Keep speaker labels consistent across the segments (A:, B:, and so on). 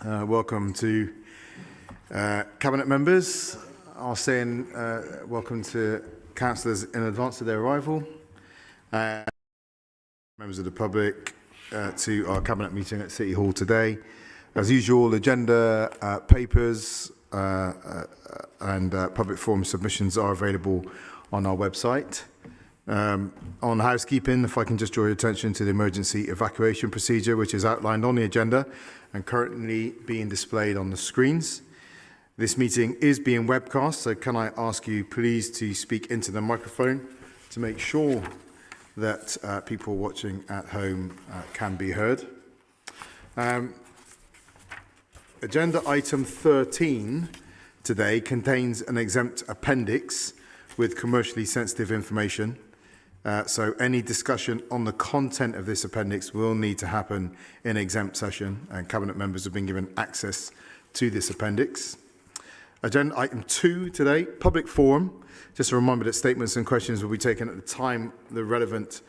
A: Welcome to Cabinet members. I'll say welcome to councillors in advance of their arrival. Members of the public to our Cabinet meeting at City Hall today. As usual, agenda, papers and public forum submissions are available on our website. On housekeeping, if I can just draw your attention to the emergency evacuation procedure, which is outlined on the agenda and currently being displayed on the screens. This meeting is being webcast, so can I ask you please to speak into the microphone to make sure that people watching at home can be heard. Agenda item 13 today contains an exempt appendix with commercially sensitive information. So any discussion on the content of this appendix will need to happen in exempt session, and Cabinet members have been given access to this appendix. Agenda item 2 today, public forum. Just a reminder that statements and questions will be taken at the time the relevant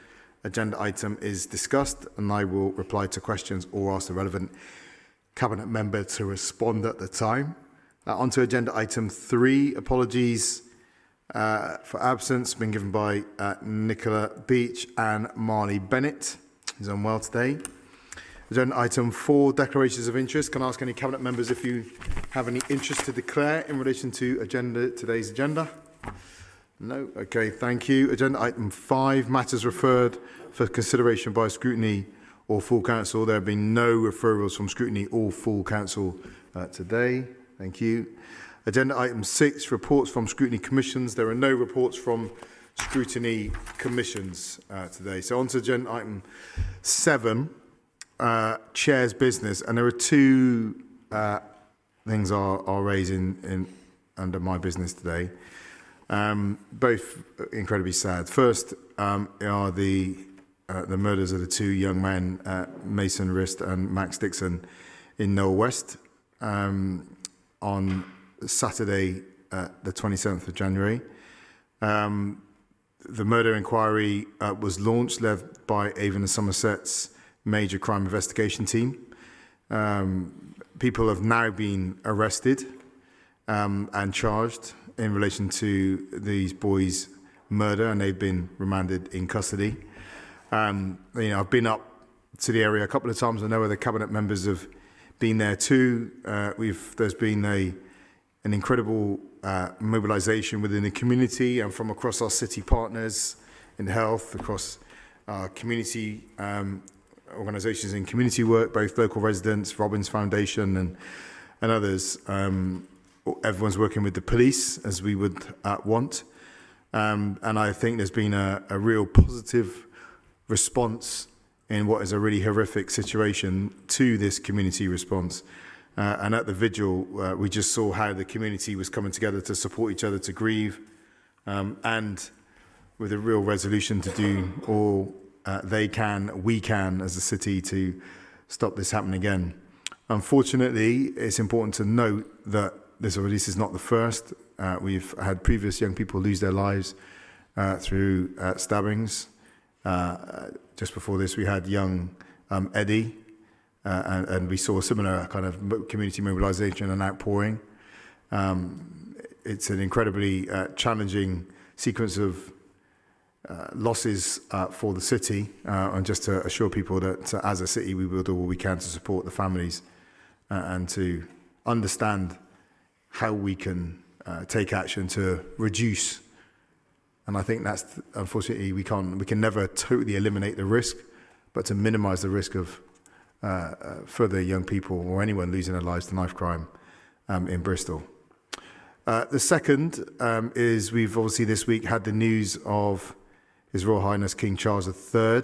A: agenda item is discussed, and I will reply to questions or ask the relevant Cabinet member to respond at the time. On to agenda item 3, apologies for absence been given by Nicola Beach and Marley Bennett, who's unwell today. Agenda item 4, declarations of interest. Can I ask any Cabinet members if you have any interest to declare in relation to today's agenda? No? Okay, thank you. Agenda item 5, matters referred for consideration by scrutiny or full council. There have been no referrals from scrutiny or full council today. Thank you. Agenda item 6, reports from scrutiny commissions. There are no reports from scrutiny commissions today. So on to agenda item 7, chair's business. And there are two things I'll raise under my business today, both incredibly sad. First are the murders of the two young men, Mason Rist and Max Dixon, in Noel West on Saturday, the 27th of January. The murder inquiry was launched, led by Avon and Somerset's major crime investigation team. People have now been arrested and charged in relation to these boys' murder, and they've been remanded in custody. I've been up to the area a couple of times. I know other Cabinet members have been there too. There's been an incredible mobilisation within the community and from across our city partners in health, across our community organisations in community work, both local residents, Robbins Foundation and others. Everyone's working with the police as we would want. And I think there's been a real positive response in what is a really horrific situation to this community response. And at the vigil, we just saw how the community was coming together to support each other, to grieve, and with a real resolution to do all we can as a city to stop this happening again. Unfortunately, it's important to note that this is not the first. We've had previous young people lose their lives through stabbings. Just before this, we had young Eddie, and we saw a similar kind of community mobilisation and outpouring. It's an incredibly challenging sequence of losses for the city, and just to assure people that as a city we will do all we can to support the families and to understand how we can take action to reduce. And I think that's, unfortunately, we can never totally eliminate the risk, but to minimise the risk of further young people or anyone losing their lives to knife crime in Bristol. The second is we've obviously this week had the news of His Royal Highness King Charles III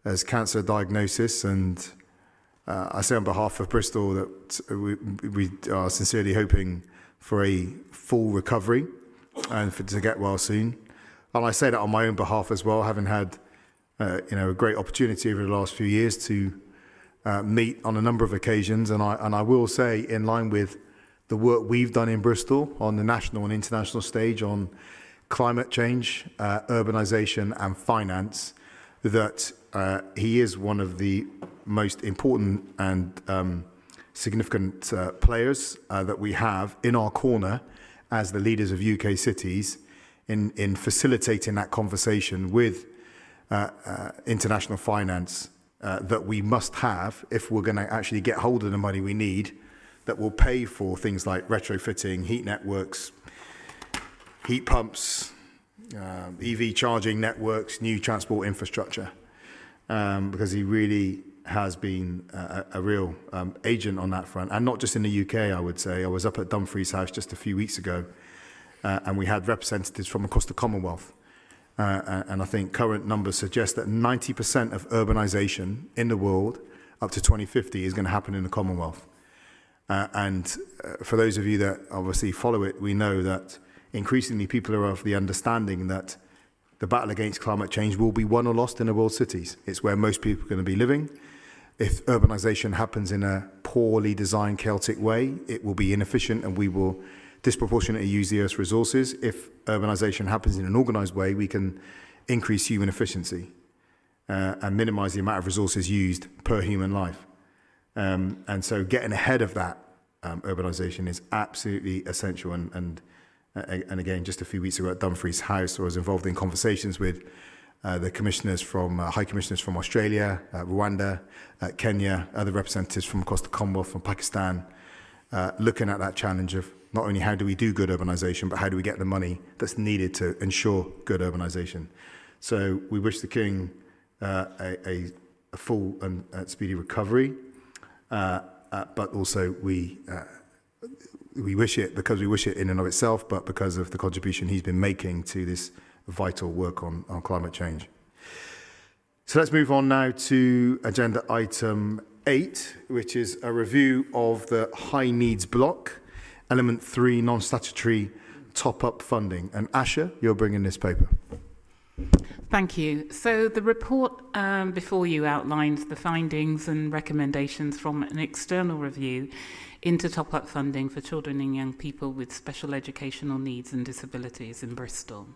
A: as cancer diagnosis, and I say on behalf of Bristol that we are sincerely hoping for a full recovery and to get well soon. And I say that on my own behalf as well, having had a great opportunity over the last few years to meet on a number of occasions, and I will say, in line with the work we've done in Bristol on the national and international stage on climate change, urbanisation and finance, that he is one of the most important and significant players that we have in our corner as the leaders of UK cities in facilitating that conversation with international finance that we must have if we're going to actually get hold of the money we need that will pay for things like retrofitting, heat networks, heat pumps, EV charging networks, new transport infrastructure, because he really has been a real agent on that front. And not just in the UK, I would say. I was up at Dumfries House just a few weeks ago, and we had representatives from across the Commonwealth. And I think current numbers suggest that 90% of urbanisation in the world up to 2050 is going to happen in the Commonwealth. And for those of you that obviously follow it, we know that increasingly people are of the understanding that the battle against climate change will be won or lost in the world cities. It's where most people are going to be living. If urbanisation happens in a poorly designed, chaotic way, it will be inefficient and we will disproportionately use the Earth's resources. If urbanisation happens in an organised way, we can increase human efficiency and minimise the amount of resources used per human life. And so getting ahead of that urbanisation is absolutely essential. And again, just a few weeks ago at Dumfries House, I was involved in conversations with the commissioners from, high commissioners from Australia, Rwanda, Kenya, other representatives from across the Commonwealth, from Pakistan, looking at that challenge of not only how do we do good urbanisation, but how do we get the money that's needed to ensure good urbanisation. So we wish the King a full and speedy recovery, but also we wish it because we wish it in and of itself, but because of the contribution he's been making to this vital work on climate change. So let's move on now to agenda item 8, which is a review of the high needs block, element 3, non-statutory top-up funding. And Asha, you're bringing this paper.
B: Thank you. So the report before you outlines the findings and recommendations from an external review into top-up funding for children and young people with special educational needs and disabilities in Bristol.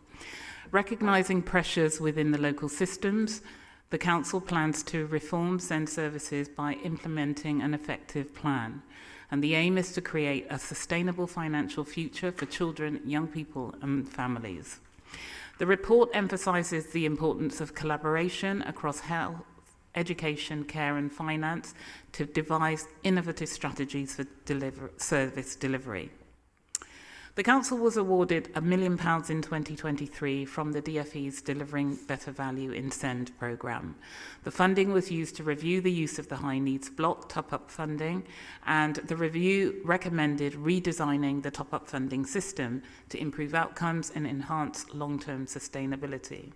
B: Recognising pressures within the local systems, the Council plans to reform SEND services by implementing an effective plan. And the aim is to create a sustainable financial future for children, young people and families. The report emphasises the importance of collaboration across health, education, care and finance to devise innovative strategies for service delivery. The Council was awarded £1 million in 2023 from the DfE's Delivering Better Value in SEND programme. The funding was used to review the use of the high needs block top-up funding, and the review recommended redesigning the top-up funding system to improve outcomes and enhance long-term sustainability.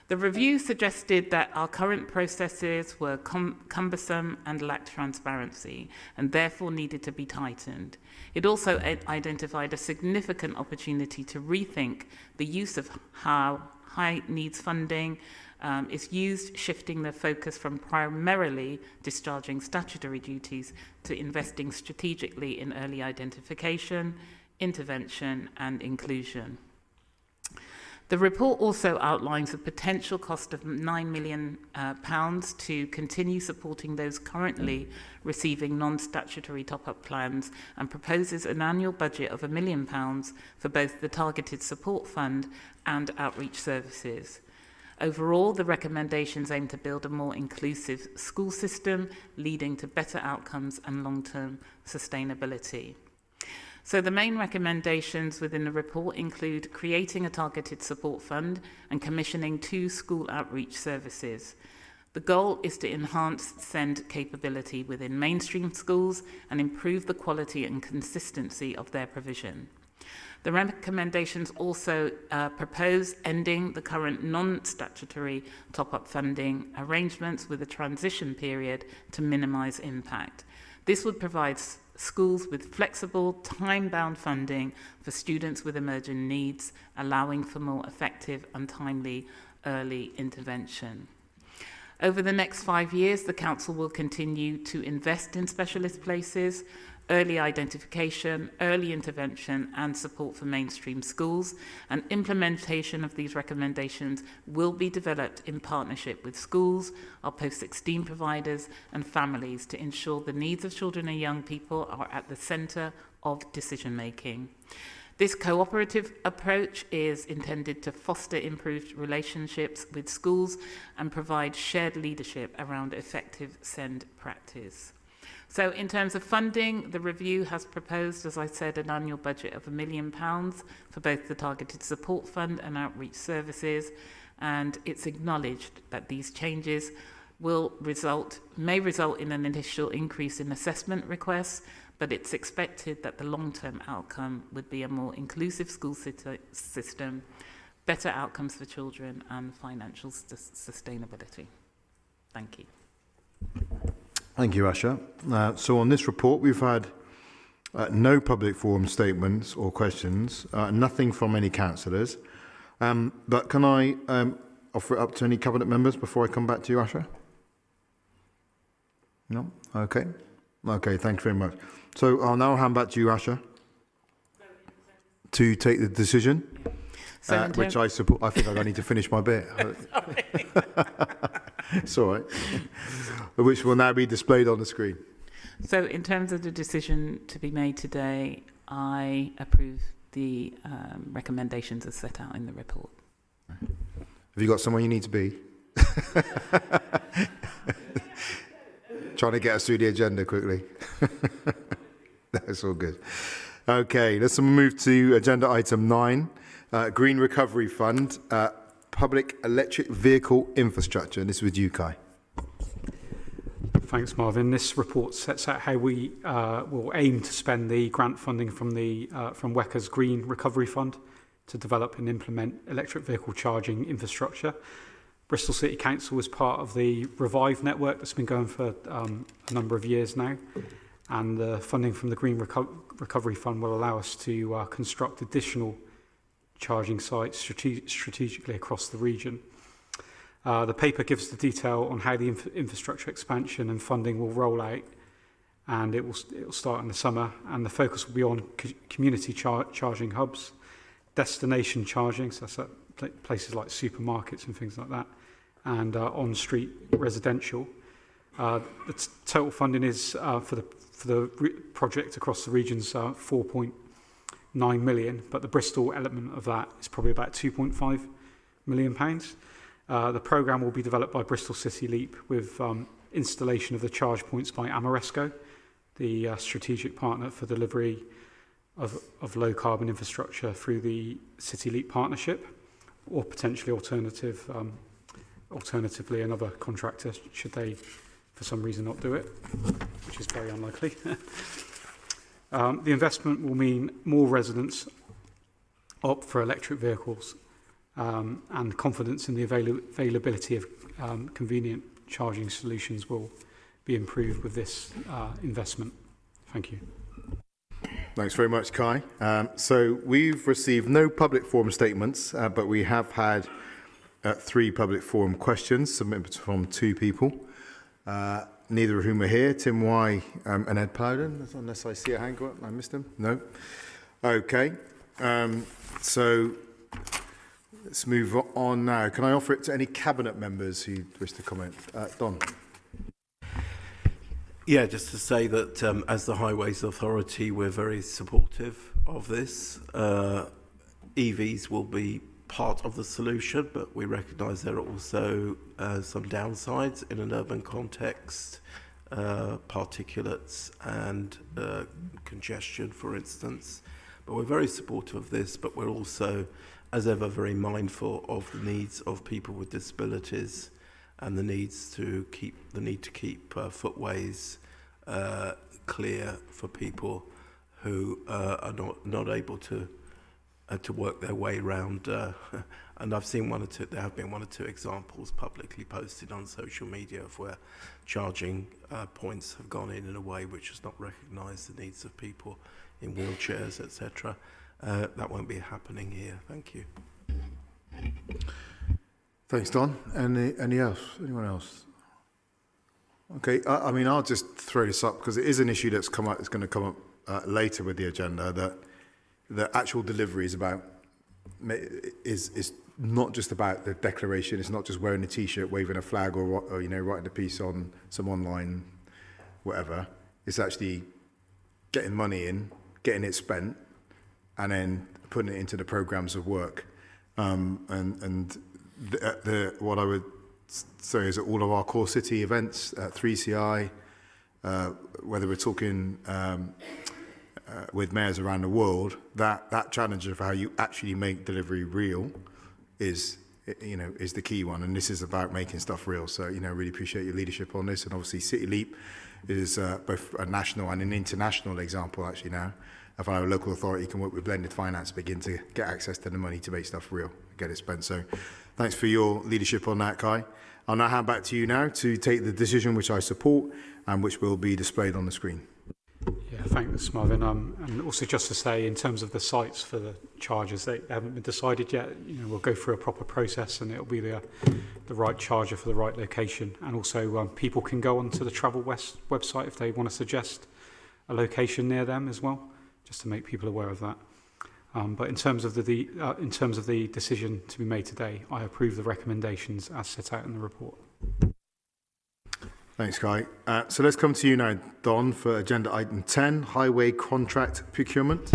B: The review suggested that our current processes were cumbersome and lacked transparency and therefore needed to be tightened. It also identified a significant opportunity to rethink the use of how high needs funding is used, shifting the focus from primarily discharging statutory duties to investing strategically in early identification, intervention and inclusion. The report also outlines the potential cost of £9 million to continue supporting those currently receiving non-statutory top-up plans and proposes an annual budget of £1 million for both the Targeted Support Fund and outreach services. Overall, the recommendations aim to build a more inclusive school system, leading to better outcomes and long-term sustainability. So the main recommendations within the report include creating a targeted support fund and commissioning 2 school outreach services. The goal is to enhance SEND capability within mainstream schools and improve the quality and consistency of their provision. The recommendations also propose ending the current non-statutory top-up funding arrangements with a transition period to minimise impact. This would provide schools with flexible, time-bound funding for students with emerging needs, allowing for more effective and timely early intervention. Over the next 5 years, the Council will continue to invest in specialist places, early identification, early intervention and support for mainstream schools, and implementation of these recommendations will be developed in partnership with schools, our post-16 providers and families to ensure the needs of children and young people are at the centre of decision making. This cooperative approach is intended to foster improved relationships with schools and provide shared leadership around effective SEND practice. So in terms of funding, the review has proposed, as I said, an annual budget of £1 million for both the Targeted Support Fund and outreach services, and it's acknowledged that these changes may result in an initial increase in assessment requests, but it's expected that the long-term outcome would be a more inclusive school system, better outcomes for children and financial sustainability. Thank you.
A: Thank you, Asha. So on this report, we've had no public forum statements or questions, nothing from any councillors. But can I offer it up to any cabinet members before I come back to you, Asha? No? Okay. Okay, thank you very much. So I'll now hand back to you, Asha, to take the decision, which I support. I think I need to finish my bit. It's all right. Which will now be displayed on the screen.
B: So in terms of the decision to be made today, I approve the recommendations as set out in the report.
A: Have you got somewhere you need to be? Trying to get us through the agenda quickly. That's all good. Okay, let's move to agenda item 9, Green Recovery Fund, Public Electric Vehicle Infrastructure. And this is with you, Kai.
C: Thanks, Marvin. This report sets out how we will aim to spend the grant funding from WECA's Green Recovery Fund to develop and implement electric vehicle charging infrastructure. Bristol City Council is part of the Revive network that's been going for a number of years now, and the funding from the Green Recovery Fund will allow us to construct additional charging sites strategically across the region. The paper gives the detail on how the infrastructure expansion and funding will roll out, and it will start in the summer, and the focus will be on community charging hubs, destination charging, so that's at places like supermarkets and things like that, and on-street residential. The total funding is for the project across the regions 4.9 million, but the Bristol element of that is probably about £2.5 million. The programme will be developed by Bristol City Leap with installation of the charge points by Amoresco, the strategic partner for delivery of low carbon infrastructure through the City Leap partnership, or potentially alternatively another contractor should they for some reason not do it, which is very unlikely. The investment will mean more residents opt for electric vehicles, and confidence in the availability of convenient charging solutions will be improved with this investment. Thank you.
A: Thanks very much, Kai. So we've received no public forum statements, but we have had 3 public forum questions submitted from 2 people, neither of whom are here, Tim Y and Ed Plowden, unless I see a hand go up. I missed them? No? Okay. So let's move on now. Can I offer it to any cabinet members who wish to comment? Don.
D: Yeah, just to say that as the Highways Authority, we're very supportive of this. EVs will be part of the solution, but we recognise there are also some downsides in an urban context, particulates and congestion, for instance. But we're very supportive of this, but we're also, as ever, very mindful of the needs of people with disabilities and the need to keep footways clear for people who are not able to work their way around. And I've seen there have been 1 or 2 examples publicly posted on social media of where charging points have gone in a way which has not recognised the needs of people in wheelchairs, etc. That won't be happening here. Thank you.
A: Thanks, Don. Anyone else? Okay, I mean, I'll just throw this up because it is an issue that's come up. It's going to come up later with the agenda. That the actual delivery is about is not just about the declaration. It's not just wearing a T-shirt, waving a flag, or writing a piece on some online, whatever. It's actually getting money in, getting it spent, and then putting it into the programs of work. What I would say is that all of our core city events, 3CI, whether we're talking with mayors around the world, that challenge of how you actually make delivery real is the key one, and this is about making stuff real. So really appreciate your leadership on this, and obviously City Leap is both a national and an international example actually now of how a local authority can work with blended finance to begin to get access to the money to make stuff real, get it spent. So thanks for your leadership on that, Kai. I'll now hand back to you now to take the decision which I support and which will be displayed on the screen.
C: Yeah, thanks, Marvin. And also just to say, in terms of the sites for the chargers, they haven't been decided yet. We'll go through a proper process, and it'll be the right charger for the right location. And also, people can go onto the Travel West website if they want to suggest a location near them as well, just to make people aware of that. But in terms of the decision to be made today, I approve the recommendations as set out in the report.
A: Thanks, Kai. So let's come to you now, Don, for agenda item 10, highway contract procurement.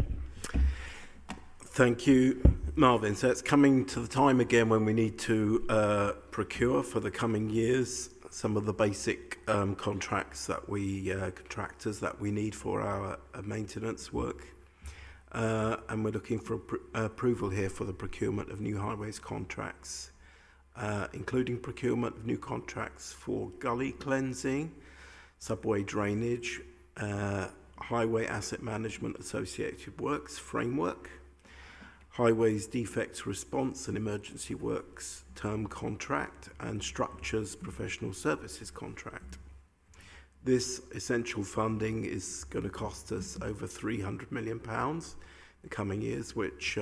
D: Thank you, Marvin. So it's coming to the time again when we need to procure for the coming years some of the basic contractors that we need for our maintenance work. And we're looking for approval here for the procurement of new highways contracts, including procurement of new contracts for gully cleansing, subway drainage, highway asset management associated works framework, highways defects response and emergency works term contract, and structures professional services contract. This essential funding is going to cost us over £300 million in the coming years, which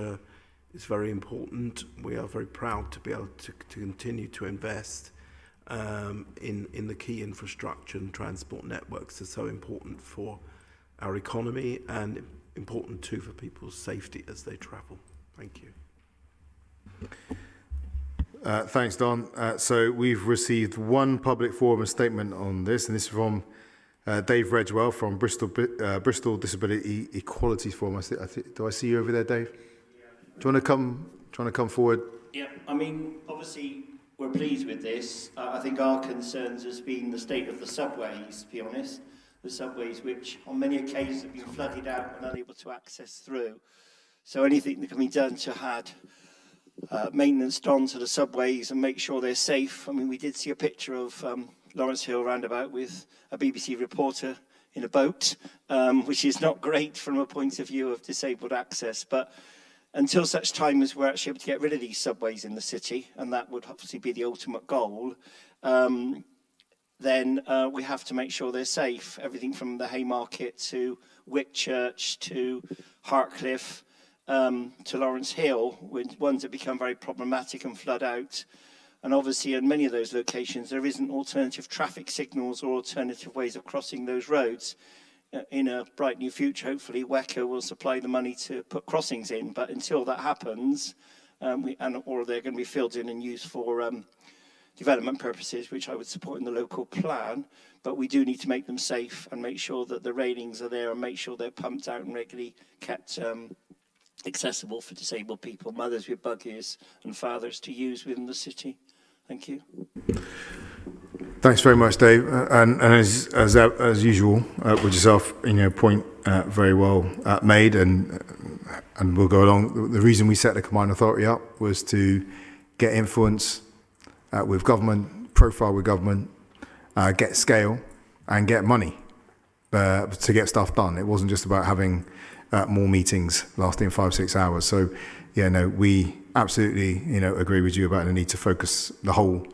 D: is very important. We are very proud to be able to continue to invest in the key infrastructure and transport networks that are so important for our economy and important too for people's safety as they travel. Thank you.
A: Thanks, Don. So we've received one public forum and statement on this, and this is from Dave Redgewell from Bristol Disability Equalities Forum. Do I see you over there, Dave? Yeah. Do you want to come forward?
E: Yeah, I mean, obviously we're pleased with this. I think our concerns has been the state of the subways, to be honest. The subways which on many occasions have been flooded out and unable to access through. So anything that can be done to add maintenance done to the subways and make sure they're safe. I mean, we did see a picture of Lawrence Hill roundabout with a BBC reporter in a boat, which is not great from a point of view of disabled access. But until such time as we're actually able to get rid of these subways in the city, and that would obviously be the ultimate goal, then we have to make sure they're safe. Everything from the Haymarket to Whitchurch to Hartcliffe to Lawrence Hill, with ones that become very problematic and flood out. And obviously in many of those locations there isn't alternative traffic signals or alternative ways of crossing those roads. In a bright new future, hopefully WECA will supply the money to put crossings in, but until that happens, or they're going to be filled in and used for development purposes, which I would support in the local plan, but we do need to make them safe and make sure that the railings are there and make sure they're pumped out and regularly kept accessible for disabled people, mothers with buggies and fathers to use within the city. Thank you.
A: Thanks very much, Dave. And as usual, with yourself, point very well made, and we'll go along. The reason we set the combined authority up was to get influence with government, profile with government, get scale, and get money to get stuff done. It wasn't just about having more meetings lasting 5-6 hours. So, we absolutely, agree with you about the need to focus the whole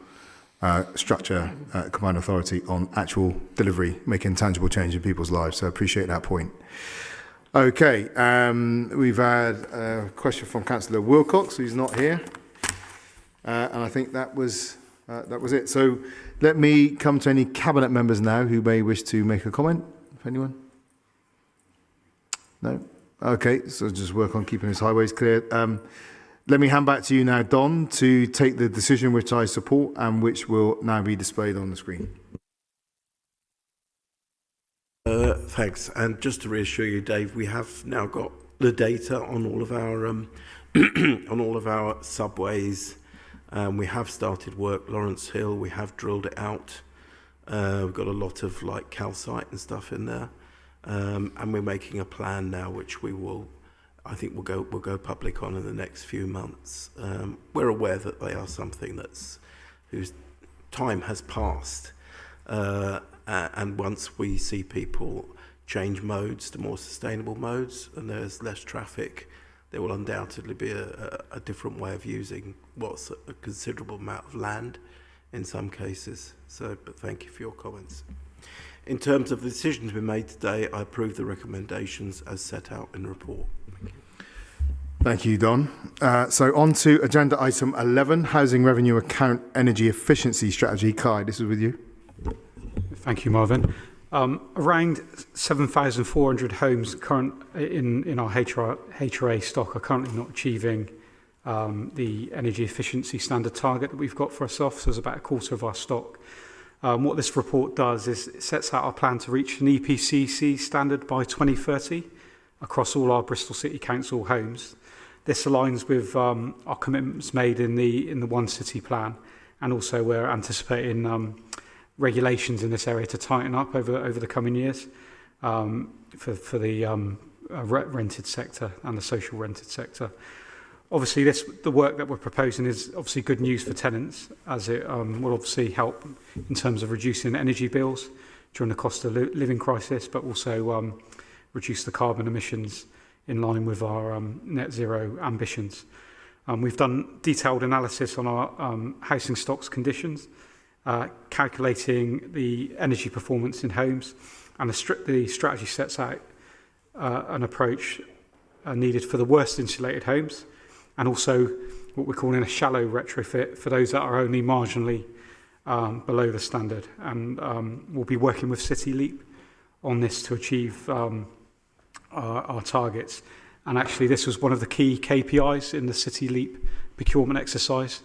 A: structure, combined authority on actual delivery, making tangible change in people's lives. So I appreciate that point. Okay, we've had a question from Councillor Wilcox, who's not here. And I think that was That was it. So let me come to any Cabinet members now who may wish to make a comment, if anyone. No? Okay, so just work on keeping his highways clear. Let me hand back to you now, Don, to take the decision which I support and which will now be displayed on the screen.
D: Thanks. And just to reassure you, Dave, we have now got the data on all of our on all of our subways. We have started work. Lawrence Hill, we have drilled it out. We've got a lot of like calcite and stuff in there, and we're making a plan now, which we will. I think we'll go public on in the next few months. We're aware that they are something whose time has passed, and once we see people change modes to more sustainable modes and there's less traffic, there will undoubtedly be a different way of using what's a considerable amount of land in some cases. So, but thank you for your comments. In terms of the decisions we made today, I approve the recommendations as set out in the report.
A: Thank you, Don. So on to agenda item 11, Housing Revenue Account Energy Efficiency Strategy. Kai, this is with you.
C: Thank you, Marvin. Around 7,400 homes current in our HRA stock are currently not achieving the energy efficiency standard target that we've got for ourselves. So there's about a quarter of our stock. What this report does is it sets out our plan to reach an EPCC standard by 2030 across all our Bristol City Council homes. This aligns with our commitments made in the One City plan, and also we're anticipating regulations in this area to tighten up over the coming years for the rented sector and the social rented sector. Obviously, the work that we're proposing is obviously good news for tenants, as it will obviously help in terms of reducing energy bills during the cost of living crisis, but also reduce the carbon emissions in line with our net zero ambitions. We've done detailed analysis on our housing stock's conditions, calculating the energy performance in homes, and the strategy sets out an approach needed for the worst insulated homes, and also what we're calling a shallow retrofit for those that are only marginally below the standard. And we'll be working with City Leap on this to achieve our targets. And actually this was one of the key KPIs in the City Leap procurement exercise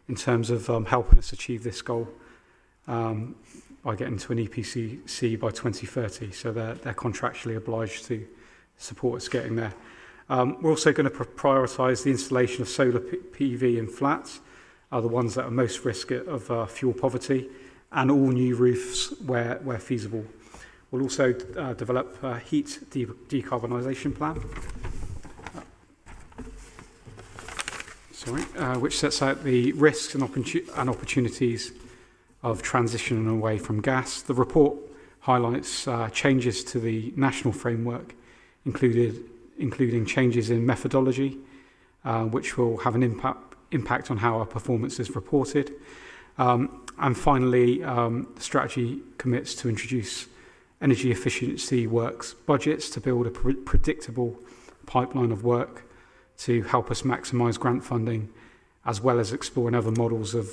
C: in terms of helping us achieve this goal by getting to an EPCC by 2030. So they're contractually obliged to support us getting there. We're also going to prioritise the installation of solar PV in flats, the ones that are most risk of fuel poverty, and all new roofs where feasible. We'll also develop a heat decarbonisation plan, which sets out the risks and opportunities of transitioning away from gas. The report highlights changes to the national framework, including changes in methodology, which will have an impact on how our performance is reported. And finally, the strategy commits to introduce energy efficiency works budgets to build a predictable pipeline of work to help us maximise grant funding, as well as exploring other models of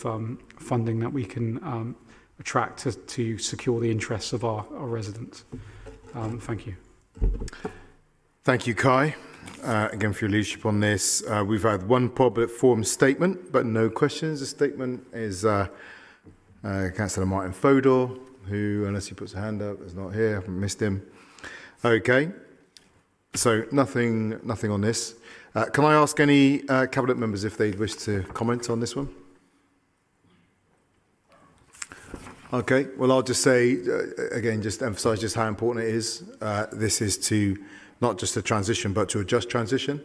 C: funding that we can attract to secure the interests of our residents. Thank you.
A: Thank you, Kai, again for your leadership on this. We've had one public forum statement, but no questions. The statement is Councillor Martin Fodor, who, unless he puts a hand up, is not here. I haven't missed him. Okay, so nothing on this. Can I ask any Cabinet members if they wish to comment on this one? Okay, well, I'll just say, again, just emphasise just how important it is. This is to not just a transition, but to a just transition,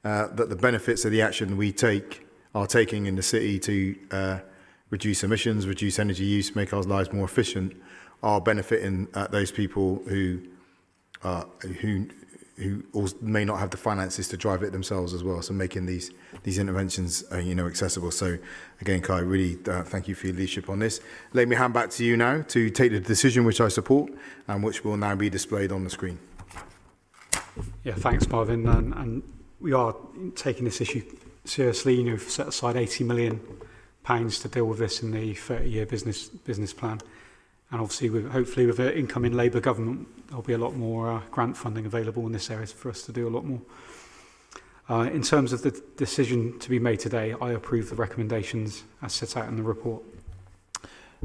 A: that the benefits of the action we are taking in the city to reduce emissions, reduce energy use, make our lives more efficient, are benefiting those people who also may not have the finances to drive it themselves as well. So making these interventions, accessible. So again, Kai, really thank you for your leadership on this. Let me hand back to you now to take the decision which I support and which will now be displayed on the screen.
C: Yeah, thanks, Marvin. And we are taking this issue seriously. We've set aside £80 million to deal with this in the 30-year business plan. And obviously, hopefully with an incoming Labour government, there'll be a lot more grant funding available in this area for us to do a lot more. In terms of the decision to be made today, I approve the recommendations as set out in the report.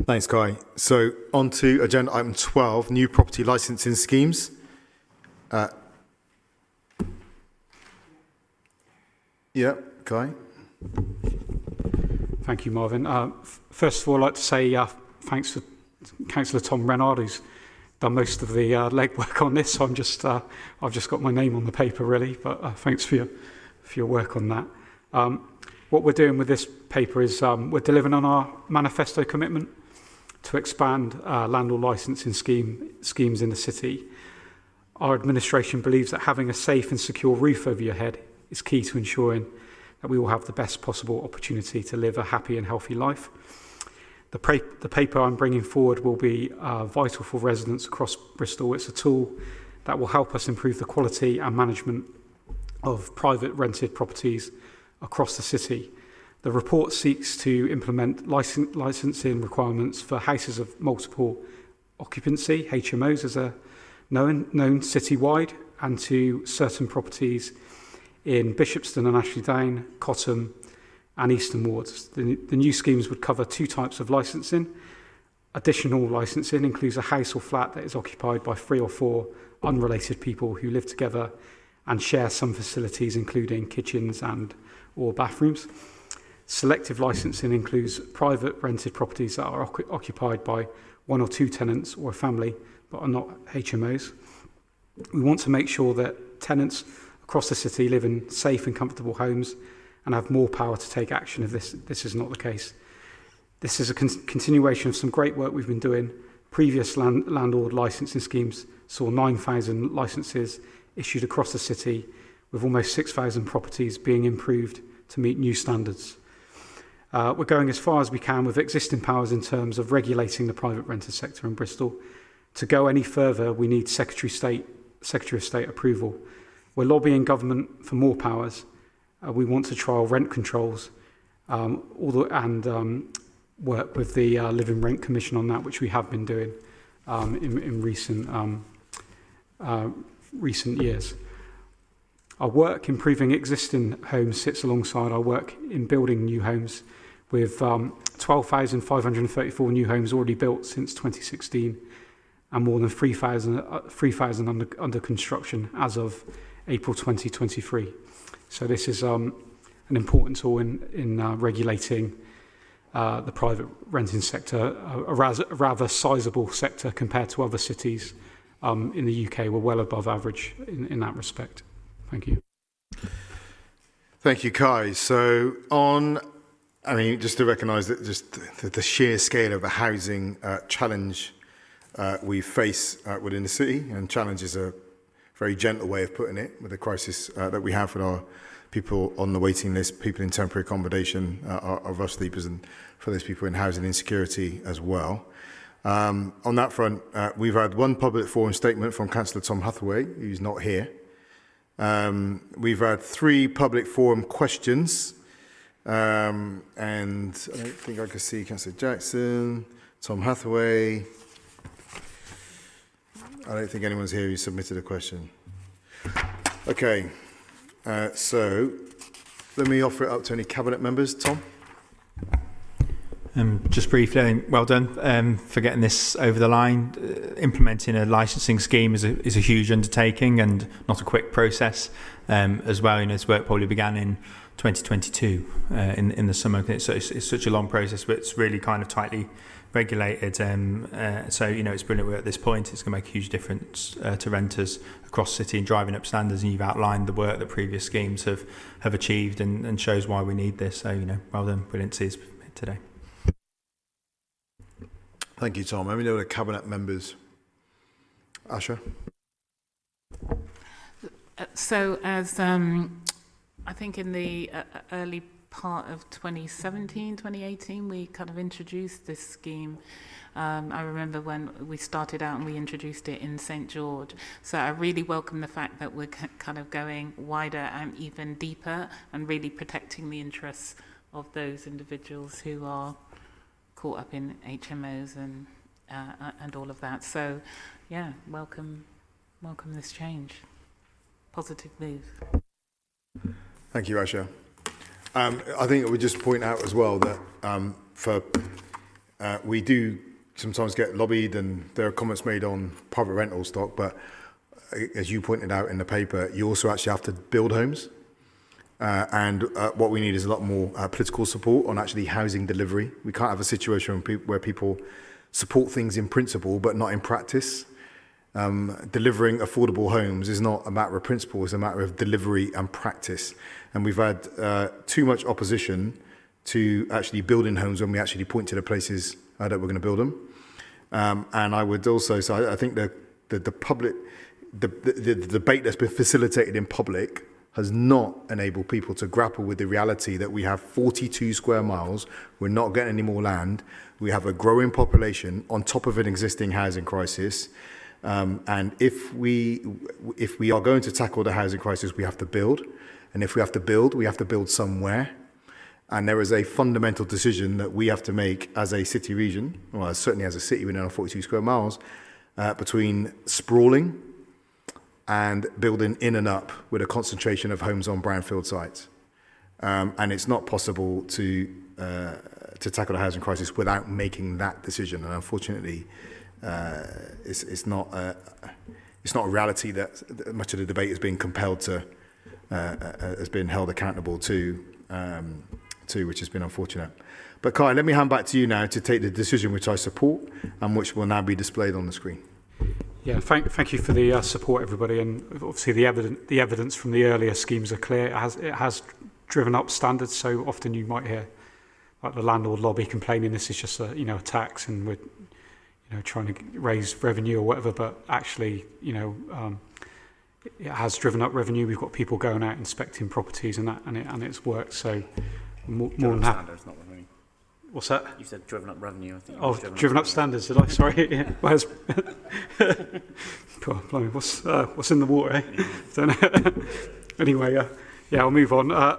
A: Thanks, Kai. So on to agenda item 12, new property licensing schemes. Yeah, Kai.
C: Thank you, Marvin. First of all, I'd like to say thanks to Councillor Tom Renard, who's done most of the legwork on this. So I've just got my name on the paper, really. But thanks for your work on that. What we're doing with this paper is we're delivering on our manifesto commitment to expand landlord licensing schemes in the city. Our administration believes that having a safe and secure roof over your head is key to ensuring that we will have the best possible opportunity to live a happy and healthy life. The paper I'm bringing forward will be vital for residents across Bristol. It's a tool that will help us improve the quality and management of private rented properties across the city. The report seeks to implement licensing requirements for houses of multiple occupancy, HMOs, as a known citywide, and to certain properties in Bishopston and Ashley Down, Cottam and Eastern Wards. The new schemes would cover two types of licensing. Additional licensing includes a house or flat that is occupied by 3 or 4 unrelated people who live together and share some facilities, including kitchens and or bathrooms. Selective licensing includes private rented properties that are occupied by 1 or 2 tenants or a family, but are not HMOs. We want to make sure that tenants across the city live in safe and comfortable homes and have more power to take action if this is not the case. This is a continuation of some great work we've been doing. Previous landlord licensing schemes saw 9,000 licences issued across the city, with almost 6,000 properties being improved to meet new standards. We're going as far as we can with existing powers in terms of regulating the private rented sector in Bristol. To go any further, we need Secretary of State approval. We're lobbying government for more powers. We want to trial rent controls and work with the Living Rent Commission on that, which we have been doing in recent years. Our work improving existing homes sits alongside our work in building new homes, with 12,534 new homes already built since 2016 and more than 3,000 under construction as of April 2023. So this is an important tool in regulating the private renting sector, a rather sizable sector compared to other cities in the UK. We're well above average in that respect. Thank you.
A: Thank you, Kai. So just to recognise that just the sheer scale of the housing challenge we face within the city, and challenge is a very gentle way of putting it, with the crisis that we have with our people on the waiting list, people in temporary accommodation, our rough sleepers, and for those people in housing insecurity as well. On that front, we've had one public forum statement from Councillor Tom Hathaway, who's not here. We've had 3 public forum questions, and I don't think I can see Councillor Jackson, Tom Hathaway. I don't think anyone's here who submitted a question. Okay, so let me offer it up to any cabinet members. Tom?
F: Just briefly, well done for getting this over the line. Implementing a licensing scheme is a huge undertaking and not a quick process as well. This work probably began in 2022 in the summer. It's such a long process, but it's really kind of tightly regulated. So it's brilliant we're at this point. It's going to make a huge difference to renters across the city and driving up standards. And you've outlined the work that previous schemes have achieved and shows why we need this. So well done, brilliant to see us today.
A: Thank you, Tom. Let me know the cabinet members. Asha?
B: So as I think in the early part of 2017, 2018, we kind of introduced this scheme. I remember when we started out and we introduced it in St. George. So I really welcome the fact that we're kind of going wider and even deeper and really protecting the interests of those individuals who are caught up in HMOs and all of that. So, yeah, welcome this change. Positive move.
A: Thank you, Asha. I think I would just point out as well that we do sometimes get lobbied and there are comments made on private rental stock, but as you pointed out in the paper, you also actually have to build homes. And what we need is a lot more political support on actually housing delivery. We can't have a situation where people support things in principle but not in practice. Delivering affordable homes is not a matter of principle, it's a matter of delivery and practice. And we've had too much opposition to actually building homes when we actually point to the places that we're going to build them. And I would also say, I think the debate that's been facilitated in public has not enabled people to grapple with the reality that we have 42 square miles, we're not getting any more land, we have a growing population on top of an existing housing crisis. And if we are going to tackle the housing crisis, we have to build. And if we have to build somewhere. And there is a fundamental decision that we have to make as a city region, well, certainly as a city within our 42 square miles, between sprawling and building in and up with a concentration of homes on brownfield sites. And it's not possible to tackle the housing crisis without making that decision. And unfortunately, it's not a reality that much of the debate is being compelled to, has been held accountable to, which has been unfortunate. But Kai, let me hand back to you now to take the decision which I support and which will now be displayed on the screen.
C: Yeah, thank you for the support, everybody. And obviously, the evidence from the earlier schemes are clear. It has driven up standards. So often you might hear like the landlord lobby complaining this is just a tax and we're trying to raise revenue or whatever. But actually, it has driven up revenue. We've got people going out inspecting properties and it's worked. So more than happy.
G: Standards, not revenue.
C: What's that?
G: You said driven up revenue, I think.
C: Oh, driven up standards, did I? Sorry. Yeah. Where's... God, blimey, what's in the water, eh? Yeah. Don't know. Anyway, I'll move on.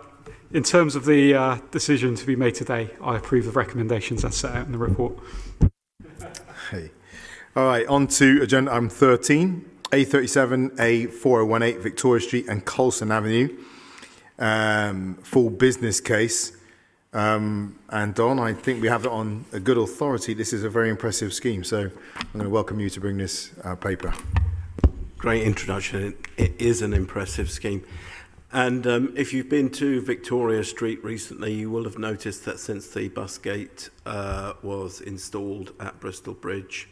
C: In terms of the decision to be made today, I approve the recommendations as set out in the report.
A: Hey. All right, on to agenda item 13, A37, A4018, Victoria Street and Colston Avenue. Full business case. And Don, I think we have it on a good authority. This is a very impressive scheme, so I'm going to welcome you to bring this paper.
D: Great introduction. It is an impressive scheme. And if you've been to Victoria Street recently, you will have noticed that since the bus gate was installed at Bristol Bridge,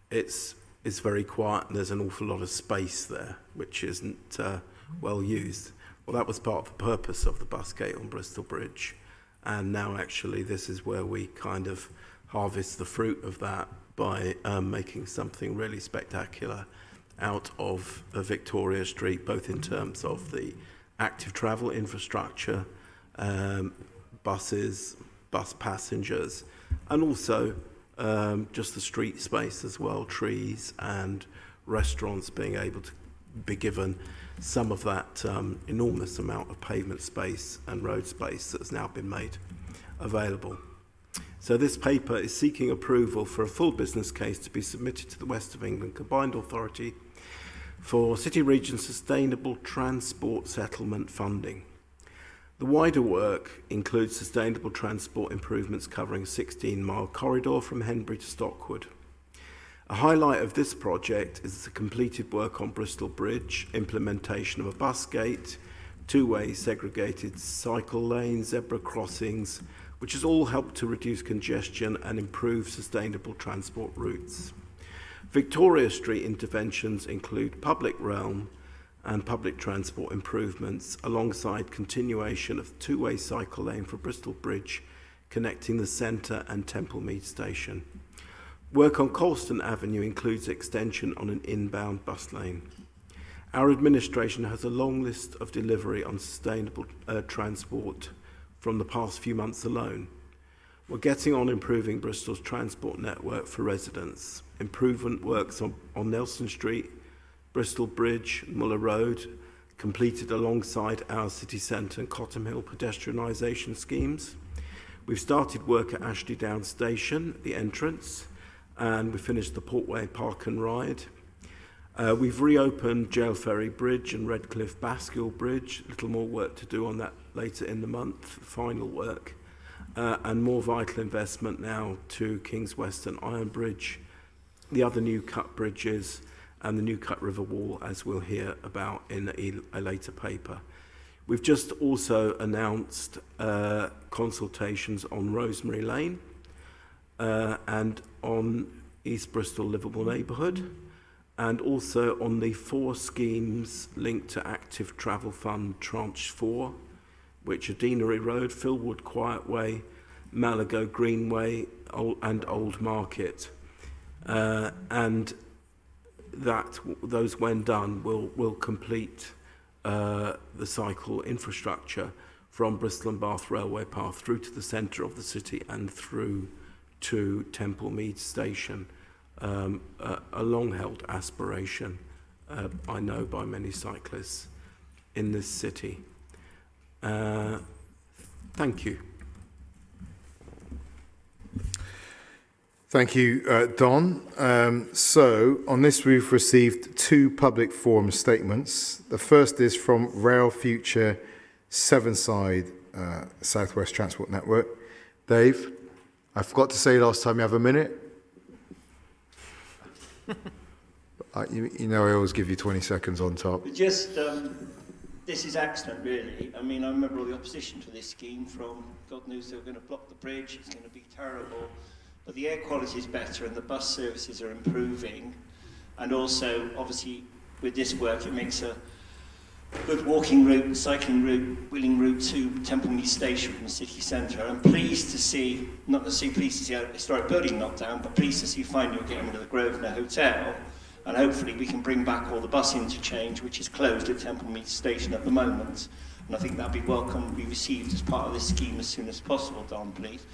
D: it's very quiet and there's an awful lot of space there, which isn't well used. Well, that was part of the purpose of the bus gate on Bristol Bridge. And now actually this is where we kind of harvest the fruit of that by making something really spectacular out of Victoria Street, both in terms of the active travel infrastructure, buses, bus passengers, and also just the street space as well, trees and restaurants being able to be given some of that enormous amount of pavement space and road space that's now been made available. So this paper is seeking approval for a full business case to be submitted to the West of England Combined Authority for City Region Sustainable Transport Settlement funding. The wider work includes sustainable transport improvements covering a 16-mile corridor from Henbury to Stockwood. A highlight of this project is the completed work on Bristol Bridge, implementation of a bus gate, two-way segregated cycle lanes, zebra crossings, which has all helped to reduce congestion and improve sustainable transport routes. Victoria Street interventions include public realm and public transport improvements alongside continuation of two-way cycle lane for Bristol Bridge connecting the centre and Templemead station. Work on Colston Avenue includes extension on an inbound bus lane. Our administration has a long list of delivery on sustainable transport from the past few months alone. We're getting on improving Bristol's transport network for residents. Improvement works on Nelson Street, Bristol Bridge, Muller Road, completed alongside our city centre and Cotton Hill pedestrianisation schemes. We've started work at Ashley Down Station, the entrance, and we finished the Portway Park and Ride. We've reopened Jail Ferry Bridge and Redcliffe Baskill Bridge. A little more work to do on that later in the month, final work. And more vital investment now to King's Western Iron Bridge, the other new cut bridges, and the new cut river wall, as we'll hear about in a later paper. We've just also announced consultations on Rosemary Lane and on East Bristol Livable Neighbourhood, and also on the 4 schemes linked to Active Travel Fund Tranche 4, which are Deanery Road, Philwood Quiet Way, Malago Greenway, and Old Market. And those, when done, will complete the cycle infrastructure from Bristol and Bath Railway Path through to the centre of the city and through to Temple Mead Station. A long-held aspiration, I know, by many cyclists in this city. Thank you.
A: Thank you, Don. So on this, we've received 2 public forum statements. The first is from Rail Future Sevenside Southwest Transport Network. Dave, I forgot to say last time, you have a minute. You know I always give you 20 seconds on top.
E: Just, this is excellent, really. I mean, I remember all the opposition to this scheme from God knows they were going to block the bridge, it's going to be terrible. But the air quality is better and the bus services are improving. And also, obviously, with this work, it makes a good walking route, cycling route, wheeling route to Temple Mead Station from the city centre. I'm pleased to see, not necessarily pleased to see a historic building knocked down, but pleased to see finally we're getting rid of the Grosvenor Hotel. And hopefully we can bring back all the bus interchange, which is closed at Temple Mead Station at the moment. And I think that'll be welcome to be received as part of this scheme as soon as possible, Don, please.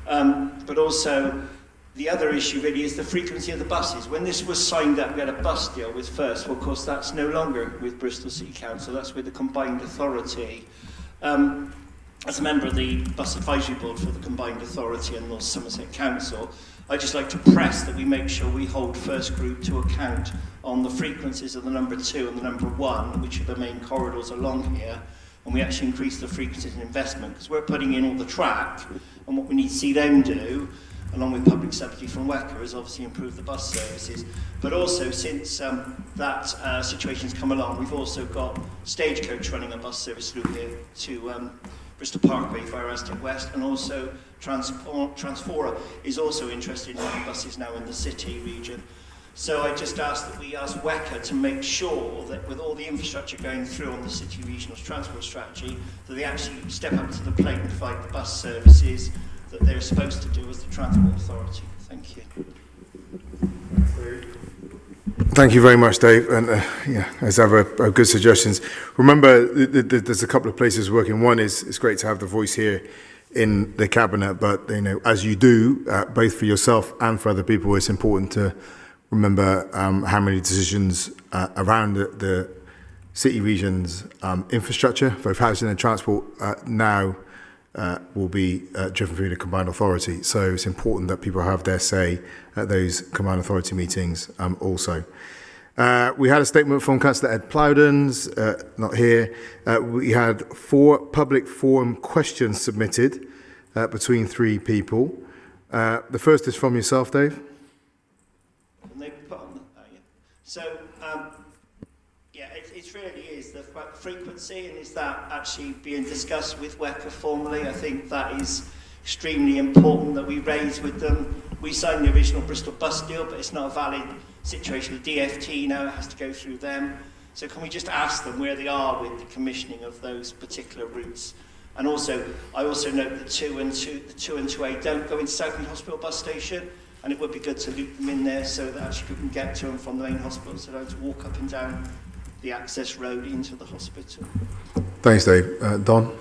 E: But also, the other issue really is the frequency of the buses. When this was signed up, we had a bus deal with First. Well, of course, that's no longer with Bristol City Council. That's with the Combined Authority. As a member of the Bus Advisory Board for the Combined Authority and North Somerset Council, I'd just like to press that we make sure we hold First Group to account on the frequencies of the number 2 and the number 1, which are the main corridors along here, and we actually increase the frequencies and investment, because we're putting in all the track, and what we need to see them do, along with public subsidy from WECA, is obviously improve the bus services. But also, since that situation's come along, we've also got Stagecoach running a bus service through here to Bristol Parkway via Aston West, and also Transfora is also interested in running buses now in the city region. So I just ask that we ask WECA to make sure that with all the infrastructure going through on the city regional transport strategy, that they actually step up to the plate and provide the bus services that they're supposed to do as the Transport Authority. Thank you.
A: Thank you very much, Dave. And as ever, good suggestions. Remember, there's a couple of places working. One is it's great to have the voice here in the cabinet, but as you do, both for yourself and for other people, it's important to remember how many decisions around the city region's infrastructure, both housing and transport, now will be driven through the Combined Authority. So it's important that people have their say at those Combined Authority meetings also. We had a statement from Councillor Ed Plowdens, not here. We had 4 public forum questions submitted between 3 people. The first is from yourself, Dave.
E: And they put on the, So, it really is the frequency, and is that actually being discussed with WECA formally? I think that is extremely important that we raise with them. We signed the original Bristol bus deal, but it's not a valid situation with DFT now, it has to go through them. So can we just ask them where they are with the commissioning of those particular routes? And also, I also note that 2 and 2A don't go into Southmead Hospital bus station, and it would be good to loop them in there so that actually people can get to them from the main hospital, so they don't have to walk up and down the access road into the hospital.
A: Thanks, Dave. Don?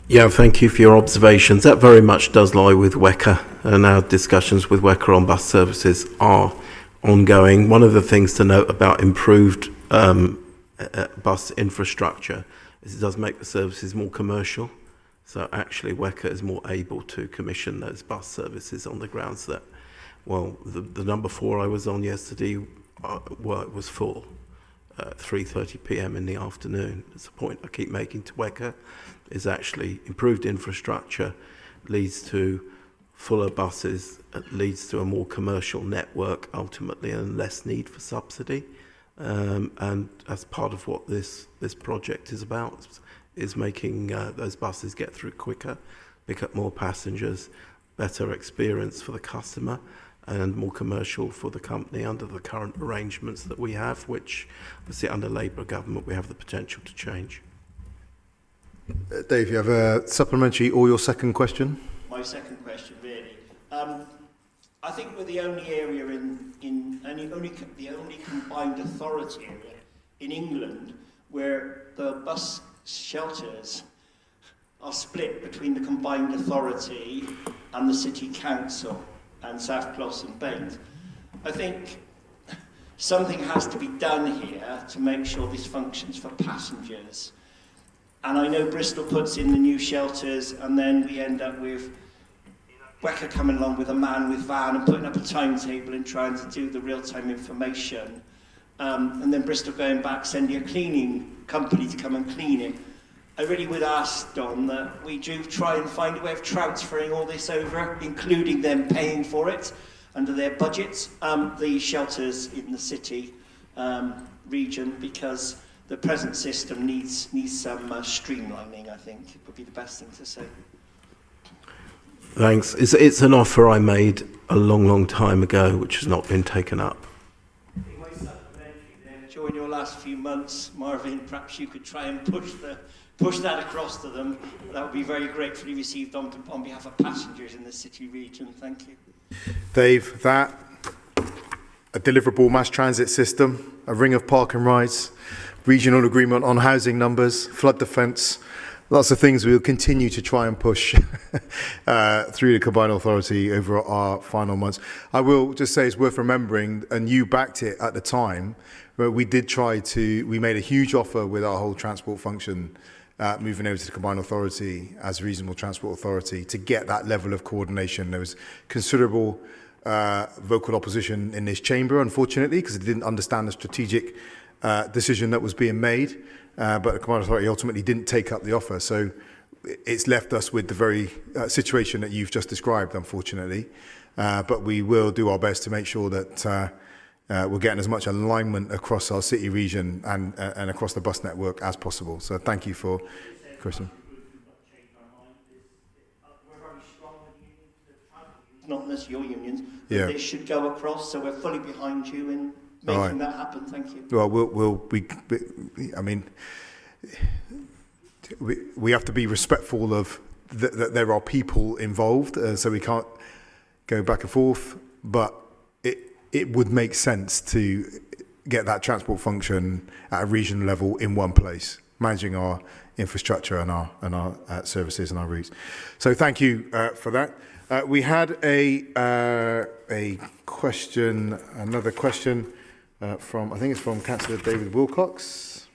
D: Yeah, thank you for your observations. That very much does lie with WECA, and our discussions with WECA on bus services are ongoing. One of the things to note about improved bus infrastructure is it does make the services more commercial. So actually WECA is more able to commission those bus services on the grounds that, well, the number 4 I was on yesterday was full at 3:30 p.m. in the afternoon. It's a point I keep making to WECA, is actually improved infrastructure leads to fuller buses, leads to a more commercial network ultimately, and less need for subsidy. And that's part of what this project is about, is making those buses get through quicker, pick up more passengers, better experience for the customer, and more commercial for the company under the current arrangements that we have, which obviously under Labour government we have the potential to change.
A: Dave, you have a supplementary or your second question?
E: My second question, really. I think we're the only area the only combined authority area in England where the bus shelters are split between the combined authority and the city council and South Gloss and Bath. I think something has to be done here to make sure this functions for passengers. And I know Bristol puts in the new shelters, and then we end up with WECA coming along with a man with van and putting up a timetable and trying to do the real-time information. And then Bristol going back, sending a cleaning company to come and clean it. I really would ask, Don, that we do try and find a way of transferring all this over, including them paying for it under their budgets, the shelters in the city region, because the present system needs some streamlining, I think, would be the best thing to say.
D: Thanks. It's an offer I made a long time ago, which has not been taken up.
E: During your last few months, Marvin, perhaps you could try and push that across to them. That would be very gratefully received on behalf of passengers in the city region. Thank you.
A: Dave, a deliverable mass transit system, a ring of park and rides, regional agreement on housing numbers, flood defence, lots of things we will continue to try and push through the combined authority over our final months. I will just say it's worth remembering, and you backed it at the time, but we made a huge offer with our whole transport function moving over to the combined authority as a reasonable transport authority to get that level of coordination. There was considerable vocal opposition in this chamber, unfortunately, because it didn't understand the strategic decision that was being made. But the combined authority ultimately didn't take up the offer. So it's left us with the very situation that you've just described, unfortunately. But we will do our best to make sure that we're getting as much alignment across our city region and across the bus network as possible. So thank you for question.
E: Not necessarily your unions, but they should go across, so we're fully behind you in making that happen. Thank you.
A: Well, we have to be respectful of that there are people involved, so we can't go back and forth, but it would make sense to get that transport function at a regional level in one place, managing our infrastructure and our services and our routes. So thank you for that. We had a question, another question from, I think it's from Councillor David Wilcox.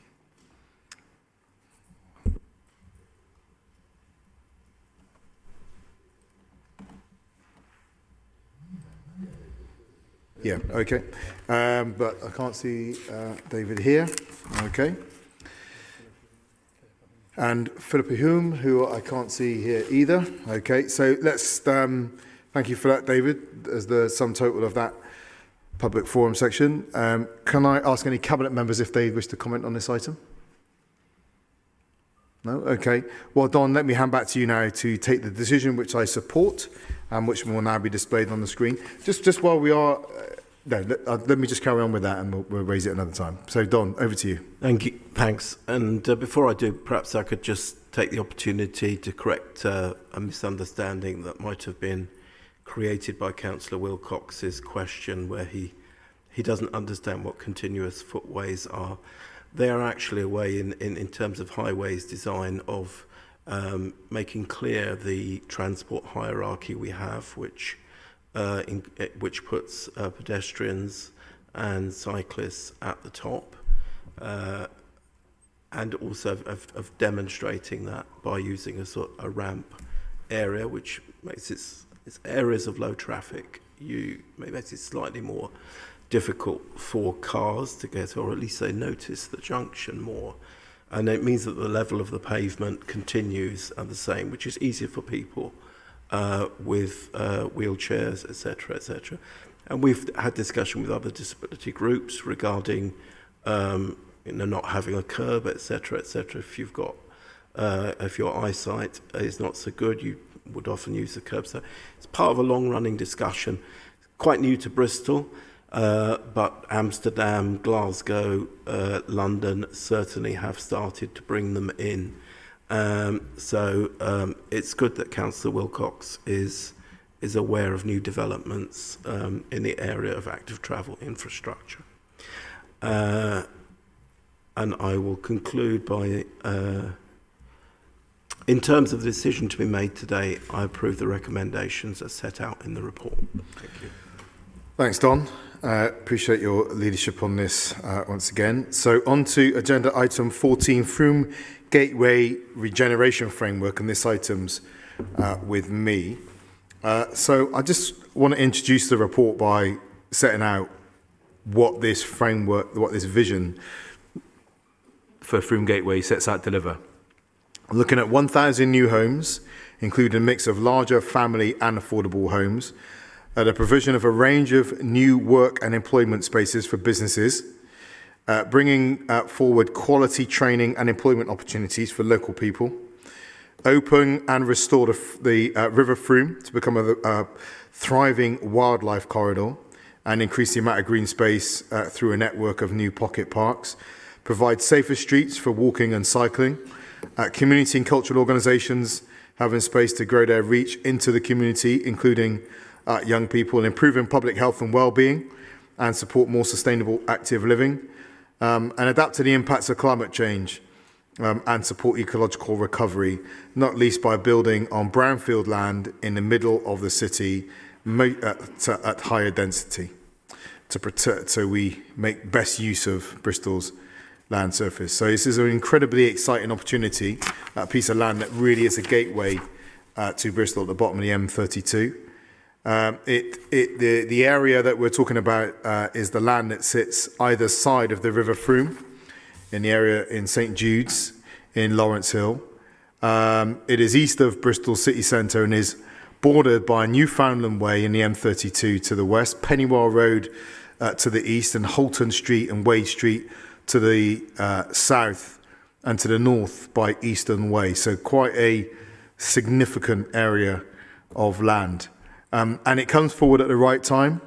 A: Yeah, okay. But I can't see David here. Okay. And Philippa Hume, who I can't see here either. Okay, so let's thank you for that, David, as the sum total of that public forum section. Can I ask any cabinet members if they wish to comment on this item? No? Okay. Well, Don, let me hand back to you now to take the decision which I support and which will now be displayed on the screen. Just while we are... let me just carry on with that and we'll raise it another time. So, Don, over to you.
D: Thank you. Thanks. And before I do, perhaps I could just take the opportunity to correct a misunderstanding that might have been created by Councillor Wilcox's question, where he doesn't understand what continuous footways are. They are actually a way in terms of highways design of making clear the transport hierarchy we have, which puts pedestrians and cyclists at the top. and also of demonstrating that by using a ramp area, which makes it's areas of low traffic. Makes it slightly more difficult for cars to get, or at least they notice the junction more. And it means that the level of the pavement continues the same, which is easier for people with wheelchairs, etc., etc. And we've had discussion with other disability groups regarding not having a curb, etc., etc. If you've got, if your eyesight is not so good, you would often use the curb. So it's part of a long-running discussion, quite new to Bristol. But Amsterdam, Glasgow, London certainly have started to bring them in. So it's good that Councillor Wilcox is aware of new developments in the area of active travel infrastructure. And I will conclude by, in terms of the decision to be made today, I approve the recommendations as set out in the report. Thank you.
A: Thanks, Don. Appreciate your leadership on this once again. So on to agenda item 14, Frome Gateway Regeneration Framework, and this item's with me. So I just want to introduce the report by setting out what this framework, what this vision for Frome Gateway sets out to deliver. I'm looking at 1,000 new homes, including a mix of larger family and affordable homes, the provision of a range of new work and employment spaces for businesses, bringing forward quality training and employment opportunities for local people, open and restore the River Frome to become a thriving wildlife corridor and increase the amount of green space through a network of new pocket parks, provide safer streets for walking and cycling, community and cultural organisations having space to grow their reach into the community, including young people, improving public health and well-being and support more sustainable active living, and adapt to the impacts of climate change and support ecological recovery, not least by building on brownfield land in the middle of the city at higher density to protect, so we make best use of Bristol's land surface. So this is an incredibly exciting opportunity, a piece of land that really is a gateway to Bristol at the bottom of the M32. The area that we're talking about is the land that sits either side of the River Frome, in the area in St Jude's in Lawrence Hill. It is east of Bristol city centre and is bordered by Newfoundland Way in the M32 to the west, Pennywell Road to the east, and Holton Street and Wade Street to the south, and to the north by Eastern Way. So quite a significant area of land. And it comes forward at the right time,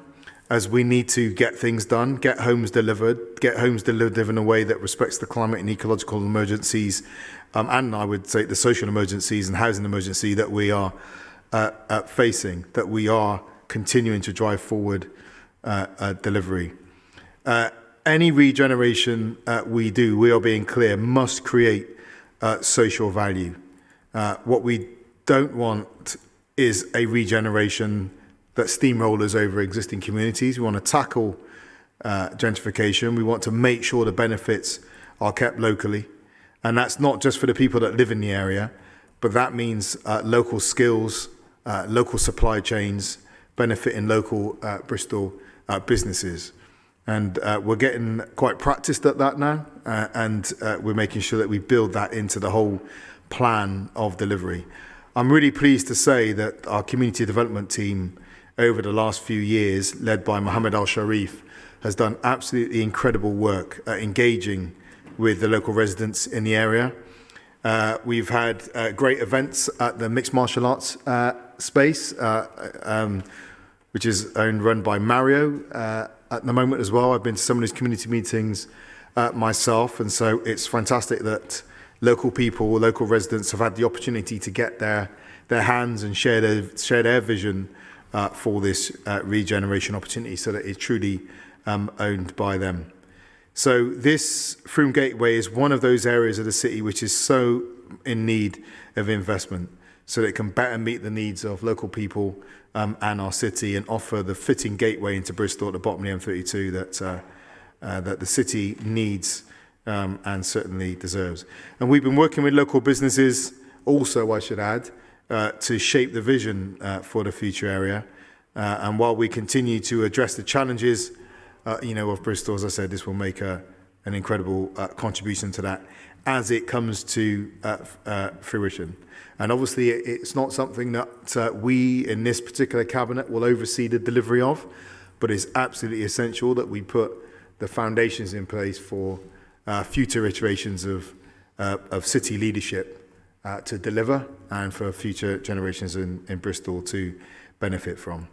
A: as we need to get things done, get homes delivered in a way that respects the climate and ecological emergencies, and I would say the social emergencies and housing emergency that we are facing, that we are continuing to drive forward delivery. Any regeneration we are being clear, must create social value. What we don't want is a regeneration that steamrollers over existing communities. We want to tackle gentrification. We want to make sure the benefits are kept locally. And that's not just for the people that live in the area, but that means local skills, local supply chains, benefiting local Bristol businesses. And we're getting quite practiced at that now, and we're making sure that we build that into the whole plan of delivery. I'm really pleased to say that our community development team over the last few years, led by Mohammed Al-Sharif, has done absolutely incredible work engaging with the local residents in the area. We've had great events at the Mixed Martial Arts space, which is run by Mario at the moment as well. I've been to some of these community meetings myself, and so it's fantastic that local people, local residents have had the opportunity to get their hands and share their vision for this regeneration opportunity, so that it's truly owned by them. So this Frome Gateway is one of those areas of the city which is so in need of investment, so that it can better meet the needs of local people and our city, and offer the fitting gateway into Bristol at the bottom of the M32 that the city needs and certainly deserves. And we've been working with local businesses also, I should add, to shape the vision for the future area. And while we continue to address the challenges, of Bristol, as I said, this will make an incredible contribution to that as it comes to fruition. And obviously, it's not something that we in this particular cabinet will oversee the delivery of, but it's absolutely essential that we put the foundations in place for future iterations of city leadership to deliver and for future generations in Bristol to benefit from.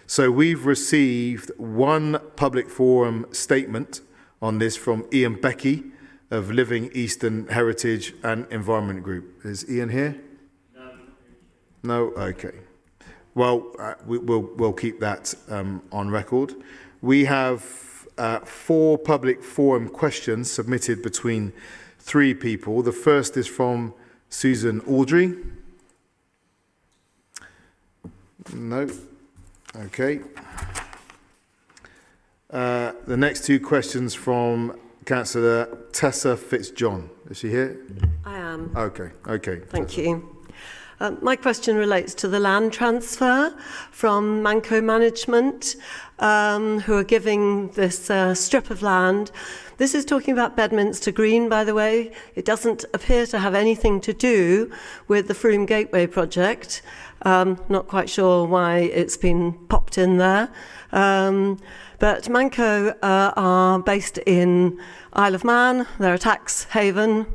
A: So we've received one public forum statement on this from Ian Becky of Living Eastern Heritage and Environment Group. Is Ian here? No? Okay. Well, we'll keep that on record. We have 4 public forum questions submitted between 3 people. The first is from Susan Audrey. No. Okay. The next 2 questions from Councillor Tessa Fitzjohn. Is she here?
G: I am.
A: Okay.
G: Thank you. My question relates to the land transfer from Manco Management, who are giving this strip of land. This is talking about Bedminster Green, by the way. It doesn't appear to have anything to do with the Frome Gateway project. Not quite sure why it's been popped in there. But Manco are based in Isle of Man. They're a tax haven.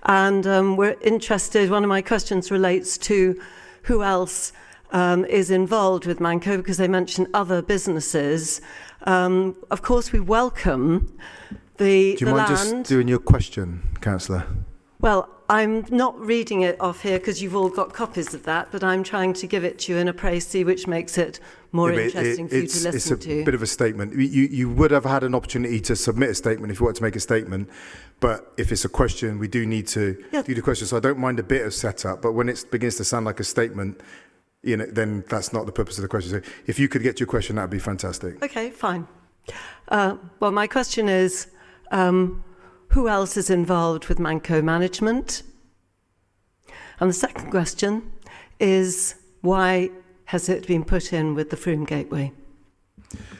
G: And we're interested, one of my questions relates to who else is involved with Manco, because they mention other businesses. Of course, we welcome the land.
A: Do you mind just doing your question, Councillor?
G: Well, I'm not reading it off here because you've all got copies of that, but I'm trying to give it to you in a précis, which makes it more interesting for you to listen to.
A: It's a bit of a statement. You would have had an opportunity to submit a statement if you wanted to make a statement, but if it's a question, we do need to do the question. So I don't mind a bit of setup, but when it begins to sound like a statement, then that's not the purpose of the question. So if you could get to your question, that would be fantastic.
G: Okay, fine. Well, my question is, who else is involved with Manco Management? And the second question is, why has it been put in with the Frome Gateway?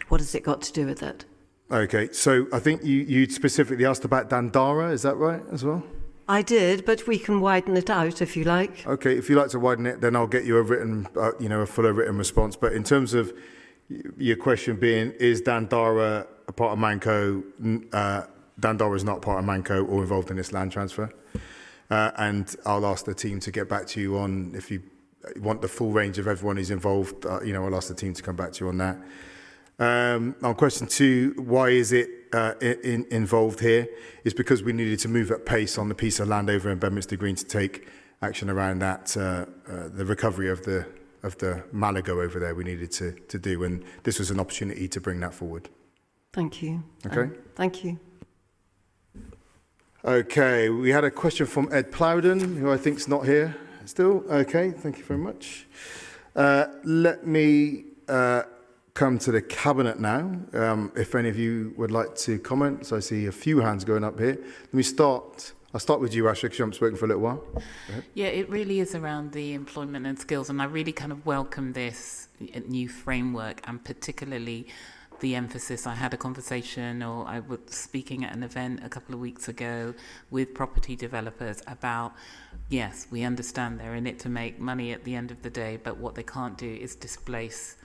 G: What has it got to do with it?
A: Okay, so I think you specifically asked about Dandara, is that right as well?
G: I did, but we can widen it out if you like.
A: Okay, if you like to widen it, then I'll get you a written, a fuller written response. But in terms of your question being, is Dandara a part of Manco? Dandara is not part of Manco or involved in this land transfer. And I'll ask the team to get back to you on, if you want the full range of everyone who's involved, I'll ask the team to come back to you on that. On question 2, why is it involved here? Is because we needed to move at pace on the piece of land over in Bedminster Green to take action around that, the recovery of the Malago over there we needed to do, and this was an opportunity to bring that forward.
G: Thank you.
A: Okay.
G: Thank you.
A: Okay, we had a question from Ed Plowden, who I think is not here still. Okay, thank you very much. Let me come to the Cabinet now, if any of you would like to comment. So I see a few hands going up here. I'll start with you, Asha, because you haven't spoken for a little while.
B: Yeah, it really is around the employment and skills, and I really kind of welcome this new framework, and particularly the emphasis. I had a conversation, or I was speaking at an event a couple of weeks ago with property developers about, yes, we understand they're in it to make money at the end of the day, but what they can't do is displace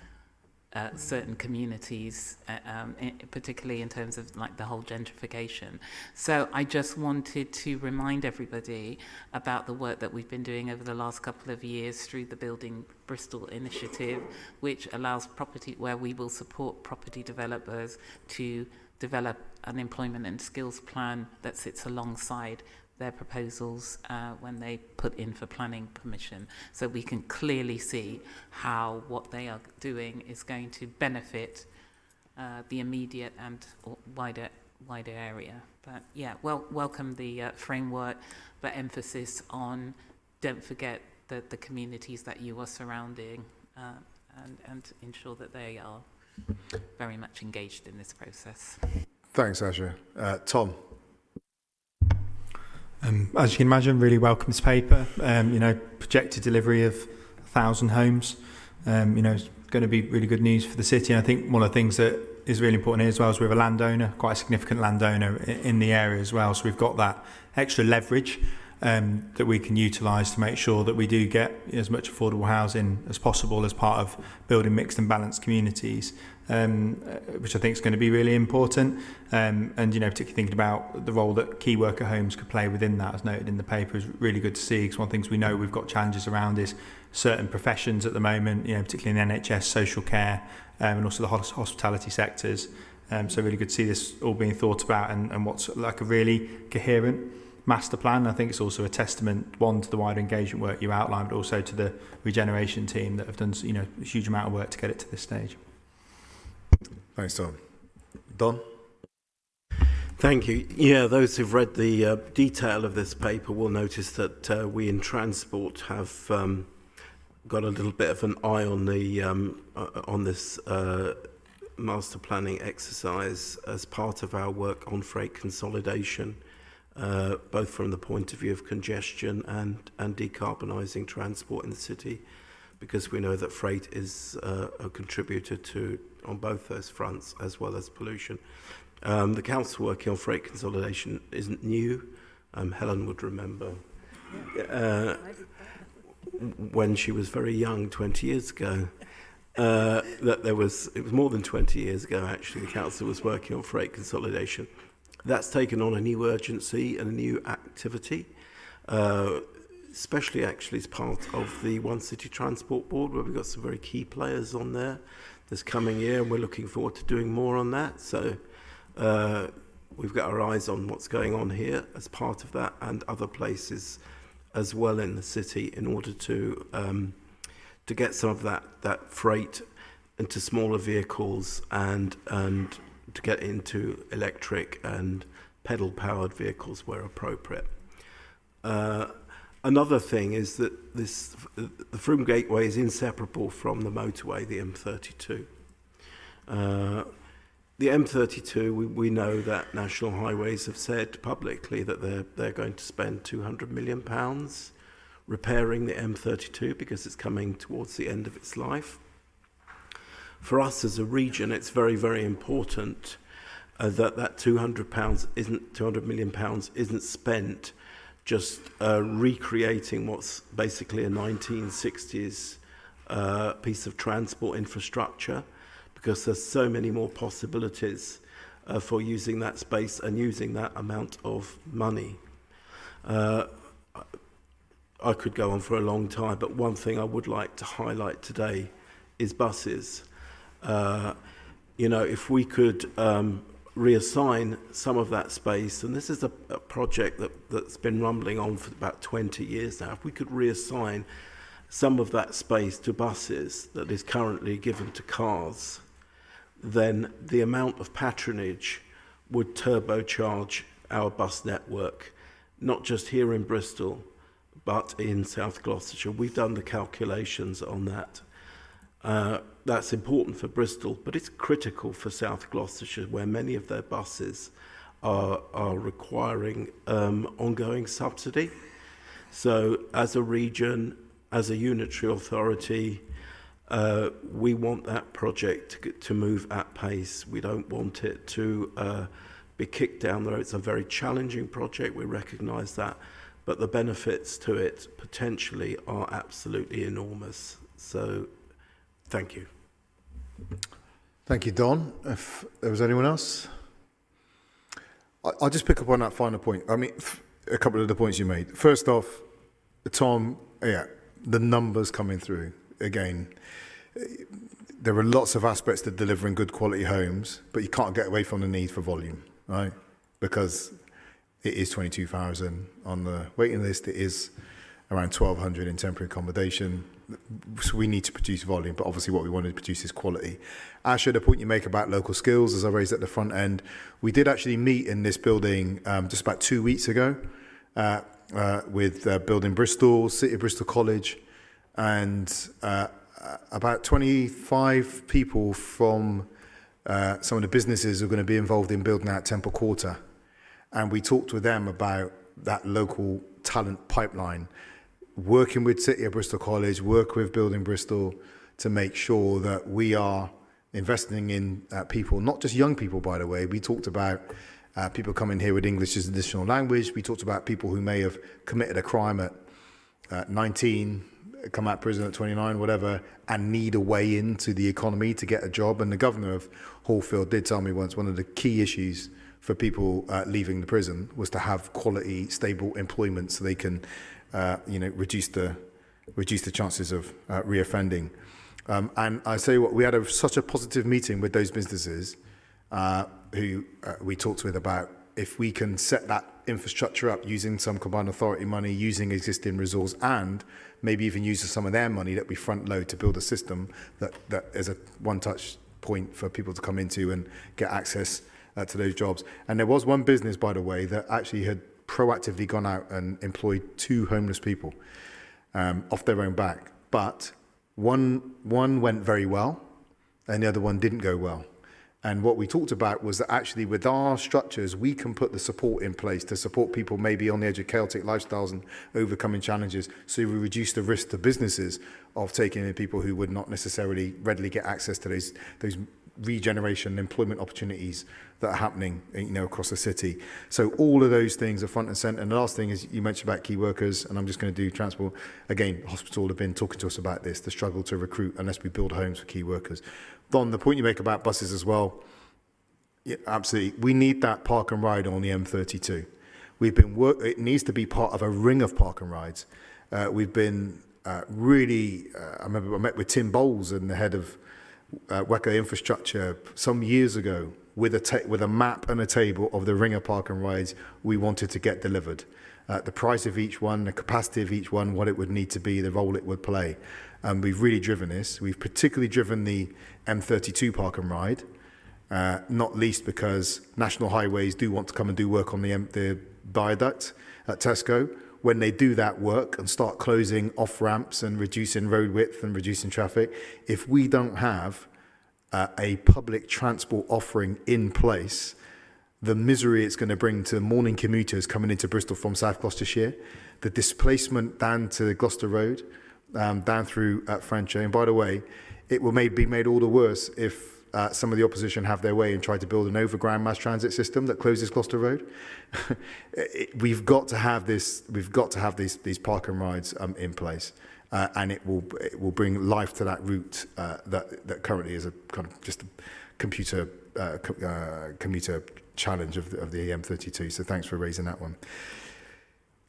B: certain communities, particularly in terms of like the whole gentrification. So I just wanted to remind everybody about the work that we've been doing over the last couple of years through the Building Bristol initiative, which allows where we will support property developers to develop an employment and skills plan that sits alongside their proposals when they put in for planning permission, so we can clearly see how what they are doing is going to benefit the immediate and wider area. But yeah, welcome the framework, but emphasis on don't forget the communities that you are surrounding, and ensure that they are very much engaged in this process.
A: Thanks, Asha. Tom.
F: As you can imagine, really welcome this paper. Projected delivery of 1,000 homes. It's going to be really good news for the city. And I think one of the things that is really important here as well is we have a landowner, quite a significant landowner in the area as well. So we've got that extra leverage that we can utilise to make sure that we do get as much affordable housing as possible as part of building mixed and balanced communities, which I think is going to be really important. Particularly thinking about the role that key worker homes could play within that, as noted in the paper, is really good to see. Because one of the things we know we've got challenges around is certain professions at the moment, particularly in the NHS, social care, and also the hospitality sectors. So really good to see this all being thought about and what's like a really coherent master plan. I think it's also a testament, one, to the wider engagement work you outlined, but also to the Regeneration team that have done a huge amount of work to get it to this stage.
A: Thanks, Tom. Don?
D: Thank you. Yeah, those who've read the detail of this paper will notice that we in Transport have got a little bit of an eye on this master planning exercise as part of our work on freight consolidation. Both from the point of view of congestion and decarbonising transport in the city, because we know that freight is a contributor to on both those fronts as well as pollution. The council working on freight consolidation isn't new. Helen would remember when she was very young 20 years ago. That it was more than 20 years ago actually the council was working on freight consolidation. That's taken on a new urgency and a new activity, especially actually as part of the One City Transport Board, where we've got some very key players on there this coming year, and we're looking forward to doing more on that. So we've got our eyes on what's going on here as part of that and other places as well in the city in order to get some of that freight into smaller vehicles and to get into electric and pedal-powered vehicles where appropriate. Another thing is that the Frome Gateway is inseparable from the motorway, the M32. The M32, we know that National Highways have said publicly that they're going to spend £200 million repairing the M32 because it's coming towards the end of its life. For us as a region, it's very, very important that £200 million isn't spent just recreating what's basically a 1960s piece of transport infrastructure, because there's so many more possibilities for using that space and using that amount of money. I could go on for a long time, but one thing I would like to highlight today is buses. If we could reassign some of that space, and this is a project that's been rumbling on for about 20 years now, if we could reassign some of that space to buses that is currently given to cars, then the amount of patronage would turbocharge our bus network, not just here in Bristol, but in South Gloucestershire. We've done the calculations on that. That's important for Bristol, but it's critical for South Gloucestershire, where many of their buses are requiring ongoing subsidy. So as a region, as a unitary authority, we want that project to move at pace. We don't want it to be kicked down the road. It's a very challenging project, we recognise that, but the benefits to it potentially are absolutely enormous. So thank you.
A: Thank you, Don. If there was anyone else? I'll just pick up on that final point. I mean, a couple of the points you made. First off, Tom, the numbers coming through. Again, there are lots of aspects to delivering good quality homes, but you can't get away from the need for volume, right? Because it is 22,000 on the waiting list. It is around 1,200 in temporary accommodation. So we need to produce volume, but obviously what we want to produce is quality. Asher, the point you make about local skills, as I raised at the front end, we did actually meet in this building just about 2 weeks ago with Building Bristol, City of Bristol College, and about 25 people from some of the businesses who are going to be involved in building out Temple Quarter. And we talked with them about that local talent pipeline, working with City of Bristol College, work with Building Bristol to make sure that we are investing in people, not just young people, by the way. We talked about people coming here with English as an additional language. We talked about people who may have committed a crime at 19, come out of prison at 29, whatever, and need a way into the economy to get a job. And the governor of Hallfield did tell me once one of the key issues for people leaving the prison was to have quality, stable employment so they can, reduce the chances of reoffending. And I say what, we had such a positive meeting with those businesses who we talked with about if we can set that infrastructure up using some combined authority money, using existing resource, and maybe even using some of their money that we front load to build a system that is a one-touch point for people to come into and get access to those jobs. And there was one business, by the way, that actually had proactively gone out and employed 2 homeless people off their own back. But one went very well and the other one didn't go well. And what we talked about was that actually with our structures, we can put the support in place to support people maybe on the edge of chaotic lifestyles and overcoming challenges. So we reduce the risk to businesses of taking in people who would not necessarily readily get access to those regeneration employment opportunities that are happening, across the city. So all of those things are front and centre. And the last thing is you mentioned about key workers, and I'm just going to do transport. Again, hospital have been talking to us about this, the struggle to recruit unless we build homes for key workers. Don, the point you make about buses as well, yeah, absolutely. We need that park and ride on the M32. It needs to be part of a ring of park and rides. We've been I remember I met with Tim Bowles and the head of WECA Infrastructure some years ago with a map and a table of the ring of park and rides we wanted to get delivered. The price of each one, the capacity of each one, what it would need to be, the role it would play. We've really driven this. We've particularly driven the M32 park and ride, not least because National Highways do want to come and do work on the viaduct at Tesco. When they do that work and start closing off ramps and reducing road width and reducing traffic, if we don't have a public transport offering in place, the misery it's going to bring to morning commuters coming into Bristol from South Gloucestershire, the displacement down to Gloucester Road, down through French. And by the way, it will be made all the worse if some of the opposition have their way and try to build an overground mass transit system that closes Gloucester Road. We've got to have this. We've got to have these park and rides in place, and it will bring life to that route that currently is a kind of just a commuter challenge of the M32. So thanks for raising that one.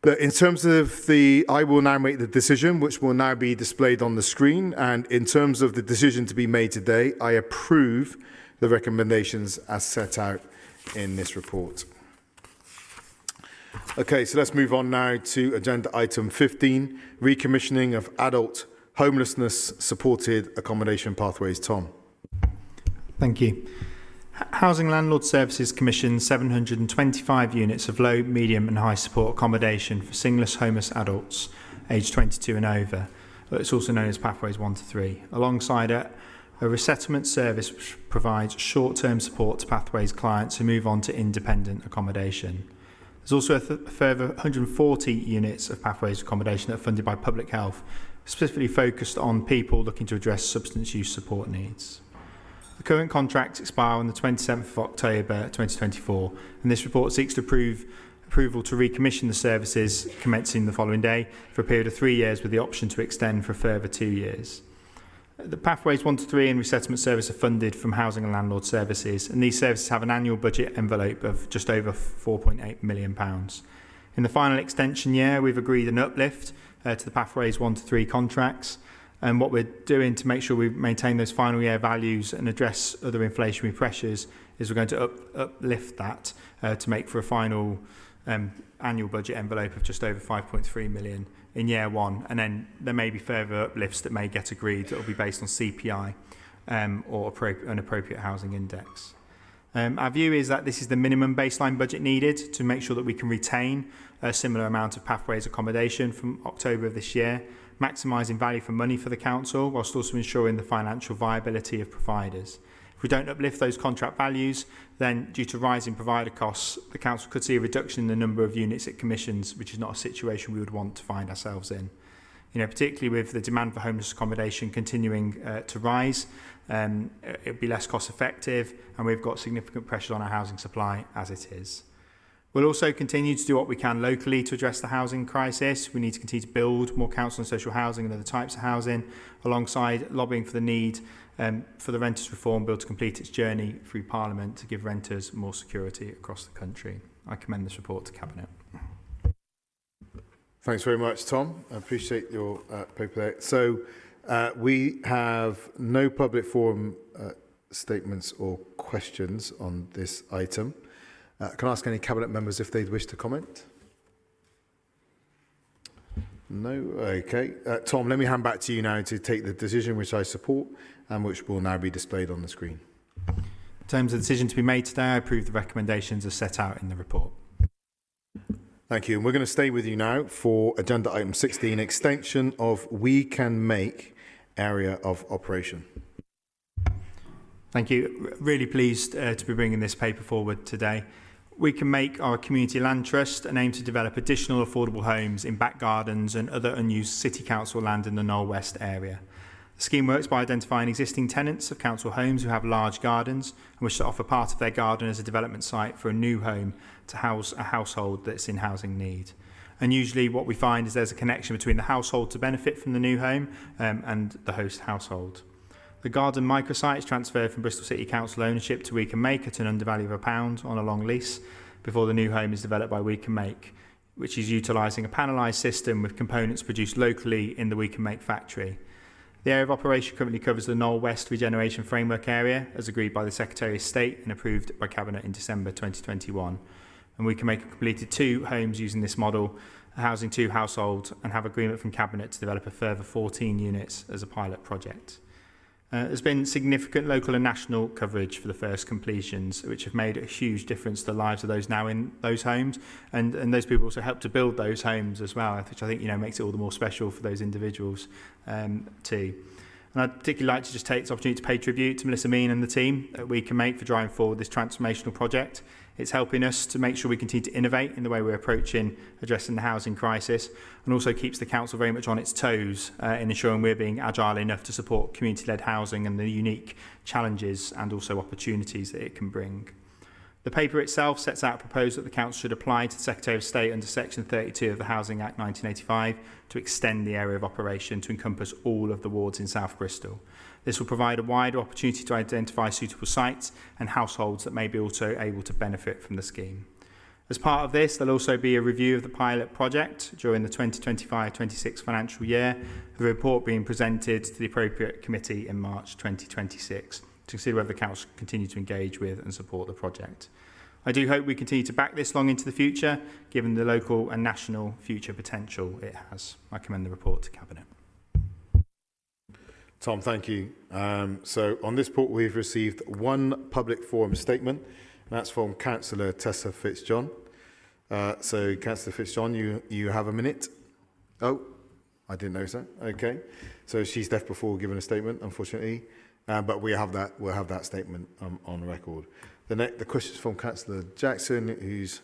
A: But in terms of I will now make the decision, which will now be displayed on the screen. And in terms of the decision to be made today, I approve the recommendations as set out in this report. Okay, so let's move on now to agenda item 15, recommissioning of adult homelessness supported accommodation pathways. Tom.
F: Thank you. Housing Landlord Services commissioned 725 units of low, medium and high support accommodation for singless homeless adults aged 22 and over. It's also known as Pathways 1 to 3. Alongside it, a resettlement service which provides short-term support to Pathways clients who move on to independent accommodation. There's also a further 140 units of Pathways accommodation that are funded by Public Health, specifically focused on people looking to address substance use support needs. The current contracts expire on the 27th of October 2024, and this report seeks to approval to recommission the services commencing the following day for a period of 3 years with the option to extend for a further 2 years. The Pathways 1 to 3 and Resettlement Service are funded from Housing and Landlord Services, and these services have an annual budget envelope of just over £4.8 million. In the final extension year, we've agreed an uplift to the Pathways 1 to 3 contracts. And what we're doing to make sure we maintain those final year values and address other inflationary pressures is we're going to uplift that to make for a final annual budget envelope of just over 5.3 million in year one. And then there may be further uplifts that may get agreed that will be based on CPI or an appropriate housing index. Our view is that this is the minimum baseline budget needed to make sure that we can retain a similar amount of Pathways accommodation from October of this year, maximising value for money for the council whilst also ensuring the financial viability of providers. If we don't uplift those contract values, then due to rising provider costs, the council could see a reduction in the number of units it commissions, which is not a situation we would want to find ourselves in. Particularly with the demand for homeless accommodation continuing to rise, it would be less cost effective, and we've got significant pressure on our housing supply as it is. We'll also continue to do what we can locally to address the housing crisis. We need to continue to build more council and social housing and other types of housing, alongside lobbying for the need for the Renters Reform Bill to complete its journey through Parliament to give renters more security across the country. I commend this report to Cabinet.
A: Thanks very much, Tom. I appreciate your paper there. So we have no public forum statements or questions on this item. Can I ask any Cabinet members if they'd wish to comment? No? Okay. Tom, let me hand back to you now to take the decision which I support and which will now be displayed on the screen.
F: In terms of the decision to be made today, I approve the recommendations as set out in the report.
A: Thank you. And we're going to stay with you now for agenda item 16, extension of We Can Make area of operation.
F: Thank you. Really pleased to be bringing this paper forward today. We Can Make our community land trust and aim to develop additional affordable homes in back gardens and other unused city council land in the Knoll West area. The scheme works by identifying existing tenants of council homes who have large gardens and wish to offer part of their garden as a development site for a new home to house a household that's in housing need. And usually what we find is there's a connection between the household to benefit from the new home and the host household. The garden microsite is transferred from Bristol City Council ownership to We Can Make at an undervalue of £1 on a long lease before the new home is developed by We Can Make, which is utilising a panelised system with components produced locally in the We Can Make factory. The area of operation currently covers the Knoll West Regeneration Framework area, as agreed by the Secretary of State and approved by Cabinet in December 2021. And We Can Make completed 2 homes using this model, housing 2 households, and have agreement from Cabinet to develop a further 14 units as a pilot project. There's been significant local and national coverage for the first completions, which have made a huge difference to the lives of those now in those homes, and those people also help to build those homes as well, which I think makes it all the more special for those individuals too. And I'd particularly like to just take this opportunity to pay tribute to Melissa Mean and the team that We Can Make for driving forward this transformational project. It's helping us to make sure we continue to innovate in the way we're approaching addressing the housing crisis, and also keeps the council very much on its toes in ensuring we're being agile enough to support community-led housing and the unique challenges and also opportunities that it can bring. The paper itself sets out a proposal that the council should apply to the Secretary of State under Section 32 of the Housing Act 1985 to extend the area of operation to encompass all of the wards in South Bristol. This will provide a wider opportunity to identify suitable sites and households that may be also able to benefit from the scheme. As part of this, there'll also be a review of the pilot project during the 2025-26 financial year, the report being presented to the appropriate committee in March 2026 to consider whether the council can continue to engage with and support the project. I do hope we continue to back this long into the future, given the local and national future potential it has. I commend the report to Cabinet.
A: Tom, thank you. So on this report, we've received 1 public forum statement. That's from Councillor Tessa Fitzjohn. So Councillor Fitzjohn, you have a minute. Oh, I didn't know so. Okay. So she's left before giving a statement, unfortunately. But we'll have that statement on record. The question is from Councillor Jackson, who's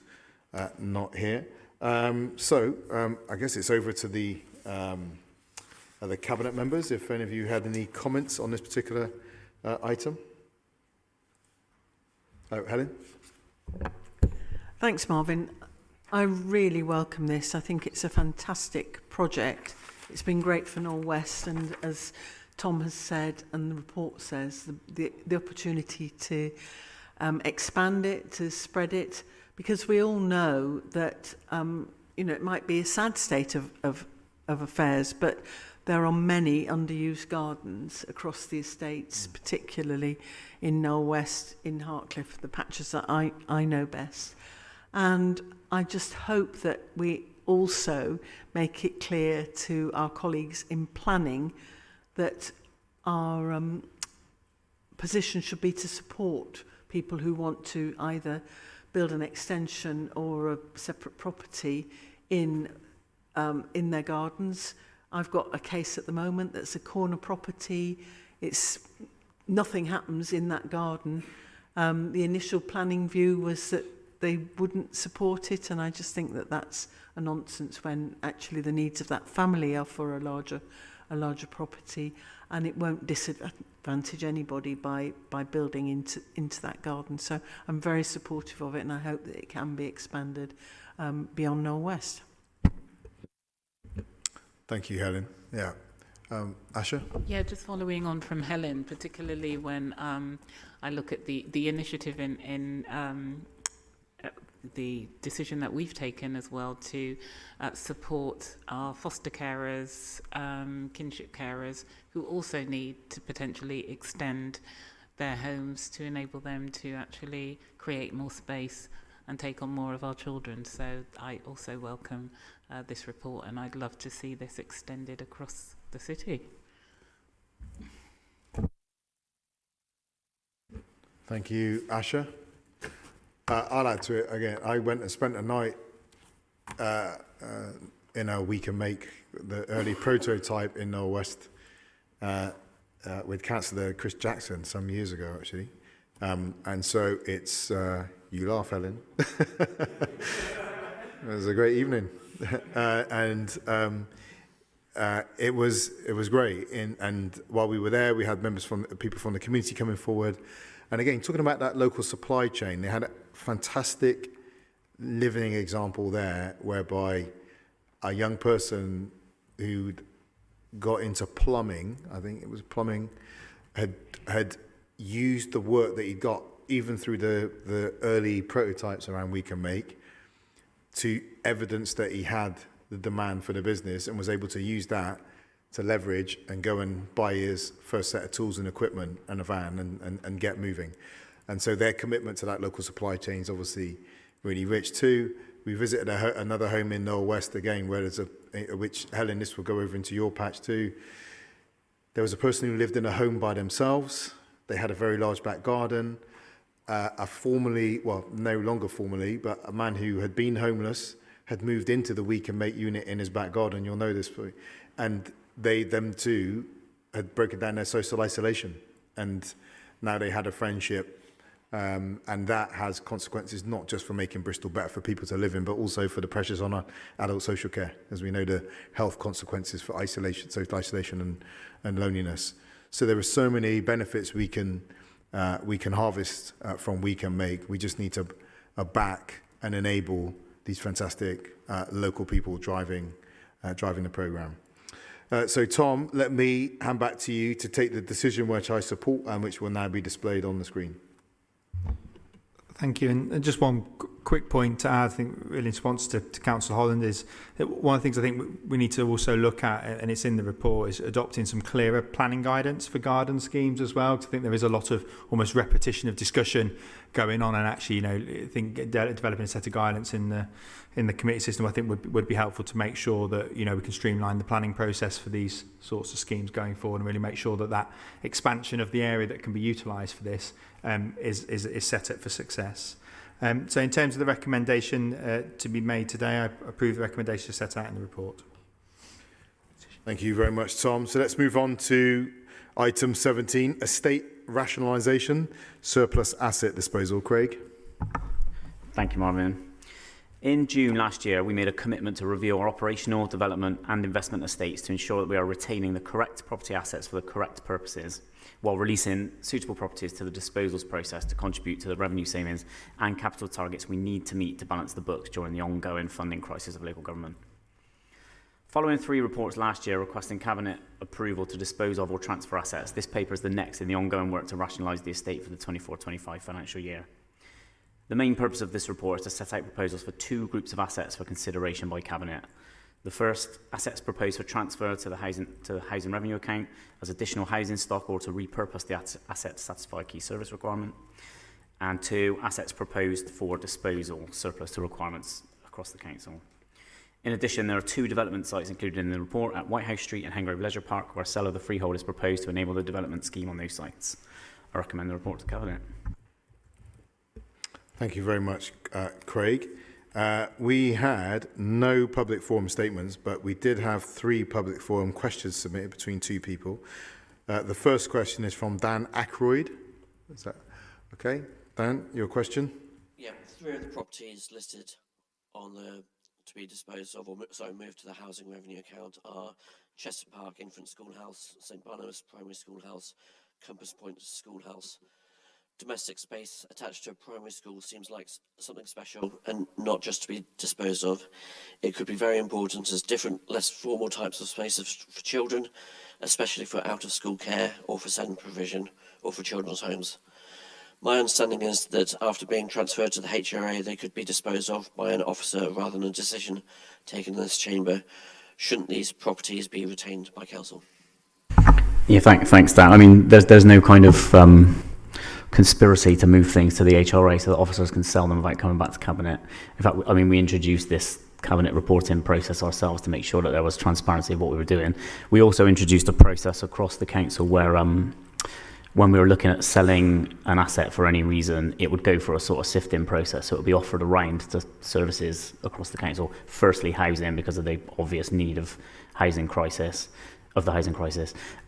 A: not here. I guess it's over to the Cabinet members, if any of you had any comments on this particular item. Oh, Helen?
H: Thanks, Marvin. I really welcome this. I think it's a fantastic project. It's been great for Knoll West, and as Tom has said and the report says, the opportunity to expand it, to spread it, because we all know that it might be a sad state of affairs, but there are many underused gardens across the estates, particularly in Knoll West, in Hartcliffe, the patches that I know best. And I just hope that we also make it clear to our colleagues in planning that our position should be to support people who want to either build an extension or a separate property in their gardens. I've got a case at the moment that's a corner property. It's nothing happens in that garden. The initial planning view was that they wouldn't support it, and I just think that that's a nonsense when actually the needs of that family are for a larger property, and it won't disadvantage anybody by building into that garden. So I'm very supportive of it, and I hope that it can be expanded beyond Knoll West.
A: Thank you, Helen. Yeah. Asha?
B: Yeah, just following on from Helen, particularly when I look at the initiative in the decision that we've taken as well to support our foster carers, kinship carers, who also need to potentially extend their homes to enable them to actually create more space and take on more of our children. So I also welcome this report, and I'd love to see this extended across the city.
A: Thank you, Asha. I'll add to it again. I went and spent a night in a We Can Make, the early prototype in Knoll West, with Councillor Chris Jackson some years ago, actually. And so it's, you laugh, Helen. It was a great evening. It was great. And while we were there, we had people from the community coming forward. And again, talking about that local supply chain, they had a fantastic living example there whereby a young person who'd got into plumbing, I think it was plumbing, had used the work that he'd got even through the early prototypes around We Can Make to evidence that he had the demand for the business, and was able to use that to leverage and go and buy his first set of tools and equipment and a van and get moving. And so their commitment to that local supply chain is obviously really rich too. We visited another home in Knoll West again, where there's which, Helen, this will go over into your patch too. There was a person who lived in a home by themselves. They had a very large back garden. No longer formerly, but a man who had been homeless had moved into the We Can Make unit in his back garden. You'll know this. And them too had broken down their social isolation, and now they had a friendship, and that has consequences not just for making Bristol better for people to live in, but also for the pressures on our adult social care, as we know the health consequences for social isolation and loneliness. So there are so many benefits we can harvest from We Can Make. We just need to back and enable these fantastic local people driving the programme. So Tom, let me hand back to you to take the decision which I support and which will now be displayed on the screen.
F: Thank you. And just one quick point to add, I think, really in response to Councillor Holland, is that one of the things I think we need to also look at, and it's in the report, is adopting some clearer planning guidance for garden schemes as well. Because I think there is a lot of almost repetition of discussion going on, and actually, I think developing a set of guidance in the committee system, I think would be helpful to make sure that we can streamline the planning process for these sorts of schemes going forward, and really make sure that expansion of the area that can be utilised for this is set up for success. So in terms of the recommendation to be made today, I approve the recommendation set out in the report.
A: Thank you very much, Tom. So let's move on to item 17, estate rationalisation, surplus asset disposal. Craig.
I: Thank you, Marvin. In June last year, we made a commitment to review our operational, development and investment estates to ensure that we are retaining the correct property assets for the correct purposes, while releasing suitable properties to the disposals process to contribute to the revenue savings and capital targets we need to meet to balance the books during the ongoing funding crisis of local government. Following 3 reports last year requesting Cabinet approval to dispose of or transfer assets, this paper is the next in the ongoing work to rationalise the estate for the 24-25 financial year. The main purpose of this report is to set out proposals for 2 groups of assets for consideration by Cabinet. The first, assets proposed for transfer to the housing revenue account as additional housing stock or to repurpose the asset to satisfy a key service requirement. And 2, assets proposed for disposal, surplus to requirements across the council. In addition, there are 2 development sites included in the report at Whitehouse Street and Hengrove Leisure Park, where a sale of the freehold is proposed to enable the development scheme on those sites. I recommend the report to Cabinet.
A: Thank you very much, Craig. We had no public forum statements, but we did have 3 public forum questions submitted between 2 people. The first question is from Dan Aykroyd. Is that okay? Dan, your question?
J: Yeah, 3 of the properties listed on the to be disposed of, or moved to the housing revenue account are Chester Park Infant Schoolhouse, St Barnabas Primary Schoolhouse, Compass Point Schoolhouse. Domestic space attached to a primary school seems like something special and not just to be disposed of. It could be very important as different, less formal types of spaces for children, especially for out-of-school care or for SEND provision or for children's homes. My understanding is that after being transferred to the HRA, they could be disposed of by an officer rather than a decision taken in this chamber. Shouldn't these properties be retained by council?
I: Yeah, thanks, Dan. I mean, there's no kind of conspiracy to move things to the HRA so that officers can sell them without coming back to Cabinet. In fact, I mean, we introduced this Cabinet reporting process ourselves to make sure that there was transparency of what we were doing. We also introduced a process across the council where when we were looking at selling an asset for any reason, it would go for a sort of sifting process. So it would be offered around to services across the council. Firstly, housing, because of the obvious need of the housing crisis.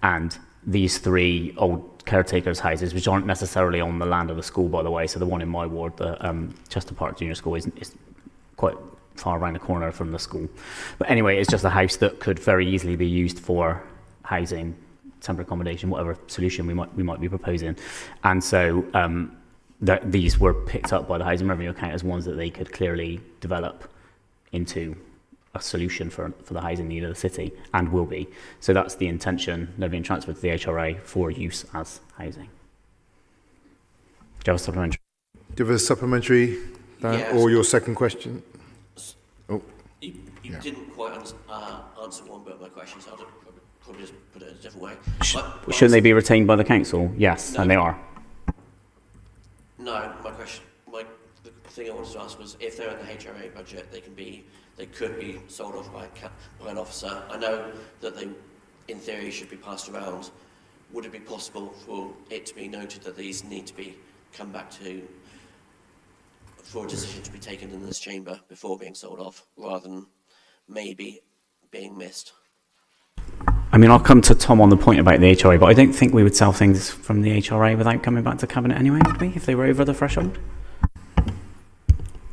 I: And these 3 old caretakers' houses, which aren't necessarily on the land of the school, by the way. So the one in my ward, the Chester Park Junior School, is quite far around the corner from the school. But anyway, it's just a house that could very easily be used for housing, temporary accommodation, whatever solution we might be proposing. And so these were picked up by the housing revenue account as ones that they could clearly develop into a solution for the housing need of the city, and will be. So that's the intention. They're being transferred to the HRA for use as housing. Do you have a supplementary?
A: Do you have a supplementary, Dan,
J: Yes.
A: or your second question? Oh,
J: You
A: Yeah.
J: didn't quite answer one bit of my question, so I'll probably just put it a different way.
I: Shouldn't they be retained by the council? Yes,
J: No.
I: and they are.
J: No, the thing I wanted to ask was if they're in the HRA budget, they could be sold off by an officer. I know that they, in theory, should be passed around. Would it be possible for it to be noted that these need to be come back to for a decision to be taken in this chamber before being sold off, rather than maybe being missed?
I: I mean, I'll come to Tom on the point about the HRA, but I don't think we would sell things from the HRA without coming back to Cabinet anyway, would we, if they were over the threshold?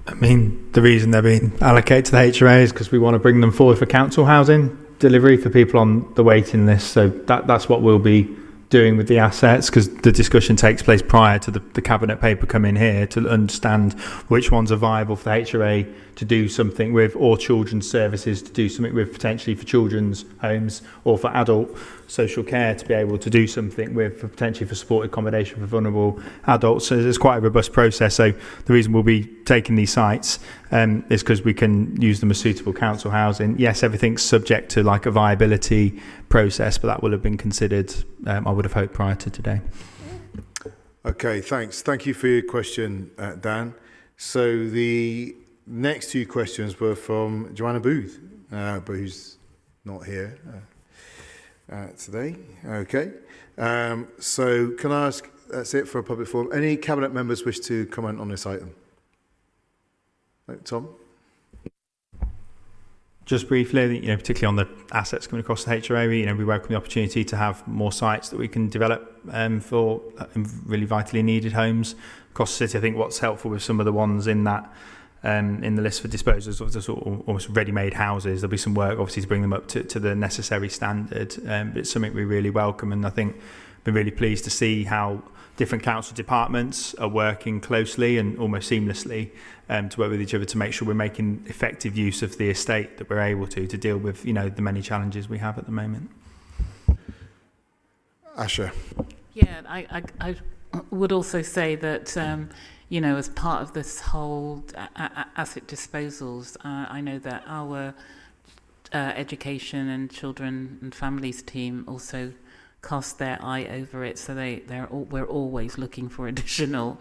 F: I mean, the reason they're being allocated to the HRA is because we want to bring them forward for council housing delivery for people on the waiting list. So that's what we'll be doing with the assets, because the discussion takes place prior to the Cabinet paper coming here to understand which ones are viable for the HRA to do something with, or children's services to do something with, potentially for children's homes, or for adult social care to be able to do something with, for potentially for supported accommodation for vulnerable adults. So it's quite a robust process. So the reason we'll be taking these sites is because we can use them as suitable council housing. Yes, everything's subject to like a viability process, but that will have been considered, I would have hoped, prior to today.
A: okay, thanks. Thank you for your question, Dan. So the next 2 questions were from Joanna Booth, but who's not here today. Okay. So can I ask, that's it for a public forum, any Cabinet members wish to comment on this item? No, Tom?
F: Just briefly, particularly on the assets coming across the HRA, we welcome the opportunity to have more sites that we can develop for really vitally needed homes across the city. I think what's helpful with some of the ones in that in the list for disposals of the sort of almost ready-made houses, there'll be some work obviously to bring them up to the necessary standard. But it's something we really welcome, and I think been really pleased to see how different council departments are working closely and almost seamlessly to work with each other to make sure we're making effective use of the estate that we're able to deal with the many challenges we have at the moment.
A: Asha?
B: Yeah, I would also say that, as part of this whole asset disposals, I know that our education and children and families team also cast their eye over it, so we're always looking for additional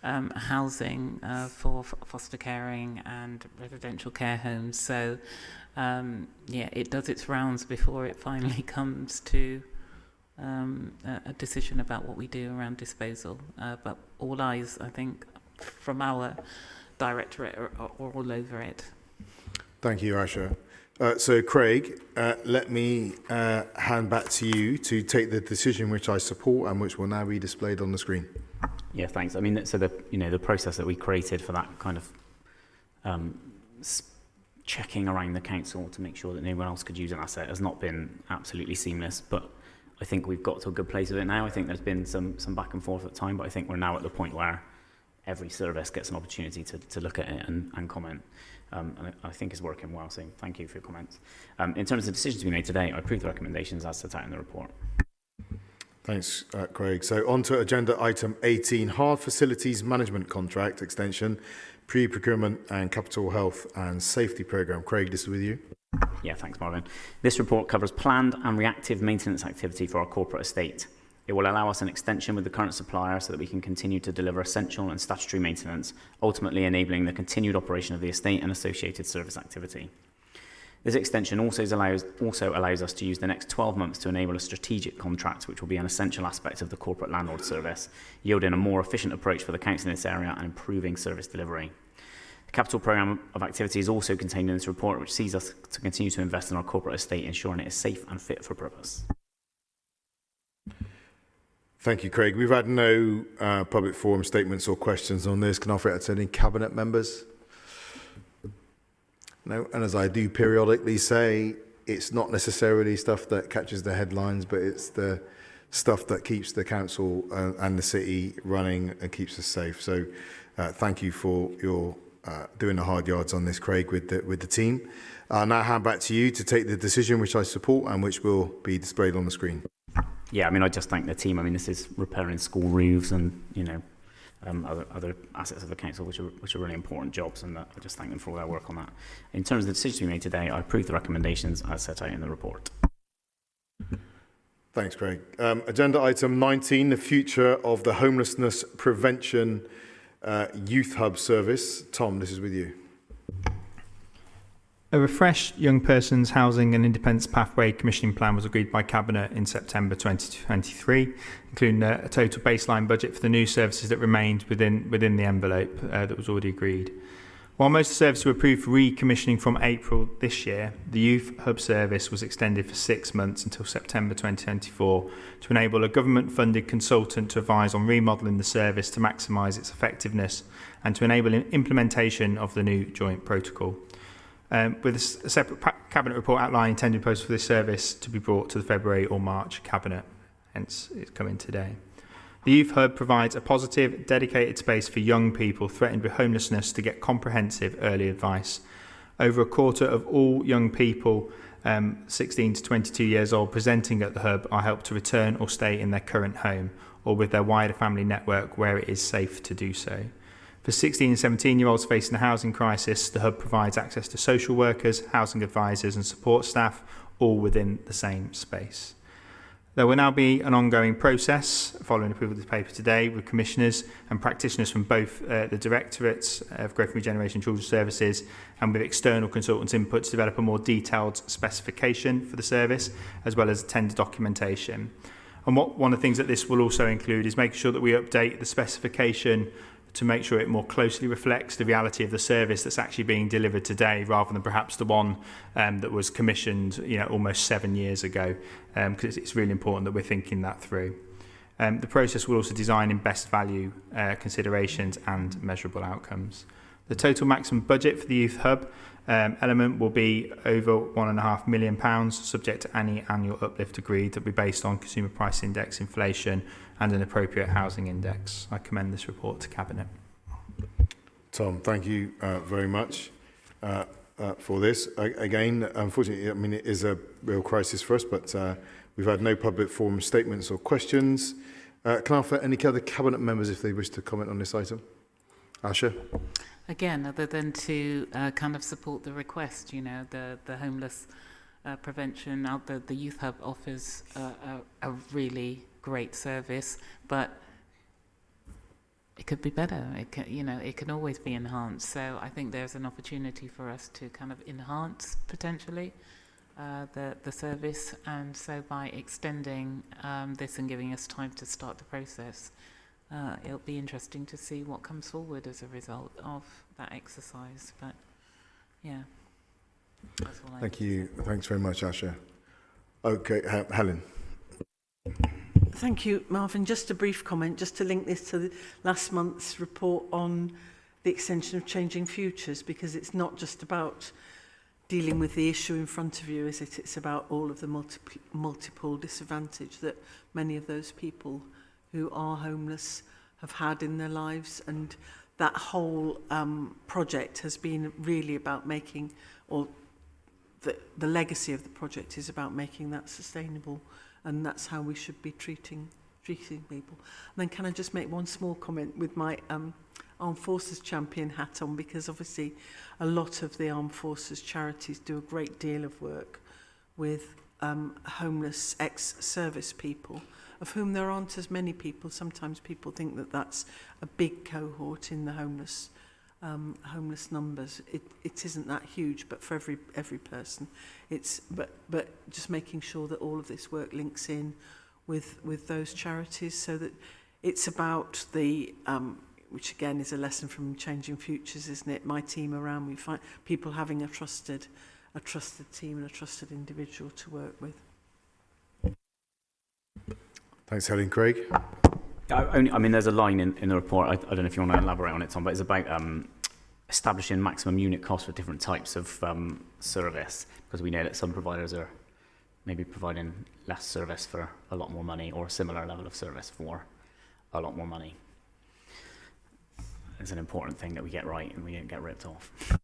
B: housing for foster caring and residential care homes. So it does its rounds before it finally comes to a decision about what we do around disposal. But all eyes, I think, from our directorate are all over it.
A: Thank you, Asha. So, Craig, let me hand back to you to take the decision which I support and which will now be displayed on the screen.
I: Yeah, thanks. I mean, so the process that we created for that kind of checking around the council to make sure that no one else could use an asset has not been absolutely seamless, but I think we've got to a good place with it now. I think there's been some back and forth at the time, but I think we're now at the point where every service gets an opportunity to look at it and comment. And I think it's working well, so thank you for your comments. In terms of the decisions to be made today, I approve the recommendations as set out in the report.
A: Thanks, Craig. So on to agenda item 18, Hard Facilities Management Contract Extension, Pre-Procurement and Capital Health and Safety Programme. Craig, this is with you.
I: Yeah, thanks, Marvin. This report covers planned and reactive maintenance activity for our corporate estate. It will allow us an extension with the current supplier so that we can continue to deliver essential and statutory maintenance, ultimately enabling the continued operation of the estate and associated service activity. This extension also allows us to use the next 12 months to enable a strategic contract, which will be an essential aspect of the corporate landlord service, yielding a more efficient approach for the council in this area and improving service delivery. The capital programme of activity is also contained in this report, which sees us to continue to invest in our corporate estate, ensuring it is safe and fit for purpose.
A: Thank you, Craig. We've had no public forum statements or questions on this. Can I offer it to any cabinet members? No, and as I do periodically say, it's not necessarily stuff that catches the headlines, but it's the stuff that keeps the council and the city running and keeps us safe. So thank you for your doing the hard yards on this, Craig, with the team. I'll now hand back to you to take the decision which I support and which will be displayed on the screen.
I: Yeah, I mean, I just thank the team. I mean, this is repairing school roofs and, other assets of the council, which are really important jobs, and I just thank them for all their work on that. In terms of the decisions we made today, I approve the recommendations as set out in the report.
A: Thanks, Craig. Agenda item 19, the future of the Homelessness Prevention Youth Hub service. Tom, this is with you.
F: A refreshed young person's housing and independence pathway commissioning plan was agreed by Cabinet in September 2023, including a total baseline budget for the new services that remained within the envelope that was already agreed. While most of the services were approved for recommissioning from April this year, the Youth Hub service was extended for 6 months until September 2024 to enable a government-funded consultant to advise on remodelling the service to maximise its effectiveness and to enable implementation of the new joint protocol. With a separate Cabinet report outlining tender proposals for this service to be brought to the February or March Cabinet, hence it's coming today. The Youth Hub provides a positive, dedicated space for young people threatened with homelessness to get comprehensive early advice. Over a quarter of all young people 16 to 22 years old presenting at the Hub are helped to return or stay in their current home or with their wider family network where it is safe to do so. For 16 and 17-year-olds facing a housing crisis, the Hub provides access to social workers, housing advisors and support staff, all within the same space. There will now be an ongoing process following approval of this paper today with commissioners and practitioners from both the Directorates of Growth and Regeneration Children's Services and with external consultants' input to develop a more detailed specification for the service as well as tender documentation. And one of the things that this will also include is making sure that we update the specification to make sure it more closely reflects the reality of the service that's actually being delivered today rather than perhaps the one that was commissioned almost 7 years ago, because it's really important that we're thinking that through. The process will also design in best value considerations and measurable outcomes. The total maximum budget for the Youth Hub element will be over £1.5 million, subject to any annual uplift agreed that will be based on consumer price index inflation and an appropriate housing index. I commend this report to Cabinet.
A: Tom, thank you very much for this. Again, unfortunately, I mean, it is a real crisis for us, but we've had no public forum statements or questions. Can I offer any other Cabinet members if they wish to comment on this item? Asha?
B: Again, other than to kind of support the request, the homeless prevention, the Youth Hub offers a really great service, but it could be better. It can always be enhanced. So I think there's an opportunity for us to kind of enhance potentially the service, and so by extending this and giving us time to start the process, it'll be interesting to see what comes forward as a result of that exercise. But yeah. That's all I
A: Thank you. Thanks very much, Asha. Okay, Helen.
H: Thank you, Marvin. Just a brief comment, just to link this to last month's report on the extension of Changing Futures, because it's not just about dealing with the issue in front of you, is it? It's about all of the multiple disadvantage that many of those people who are homeless have had in their lives. And that whole project has been really about making, or the legacy of the project is about making that sustainable, and that's how we should be treating people. And then can I just make one small comment with my Armed Forces champion hat on, because obviously a lot of the Armed Forces charities do a great deal of work with homeless ex-service people, of whom there aren't as many people. Sometimes people think that that's a big cohort in the homeless numbers. It isn't that huge, but for every person, it's but just making sure that all of this work links in with those charities, so that it's about the which again is a lesson from Changing Futures, isn't it? My team around me, find people having a trusted team and a trusted individual to work with.
A: Thanks, Helen. Craig.
I: I mean, there's a line in the report, I don't know if you want to elaborate on it, Tom, but it's about establishing maximum unit costs for different types of service, because we know that some providers are maybe providing less service for a lot more money, or a similar level of service for a lot more money. It's an important thing that we get right and we don't get ripped off.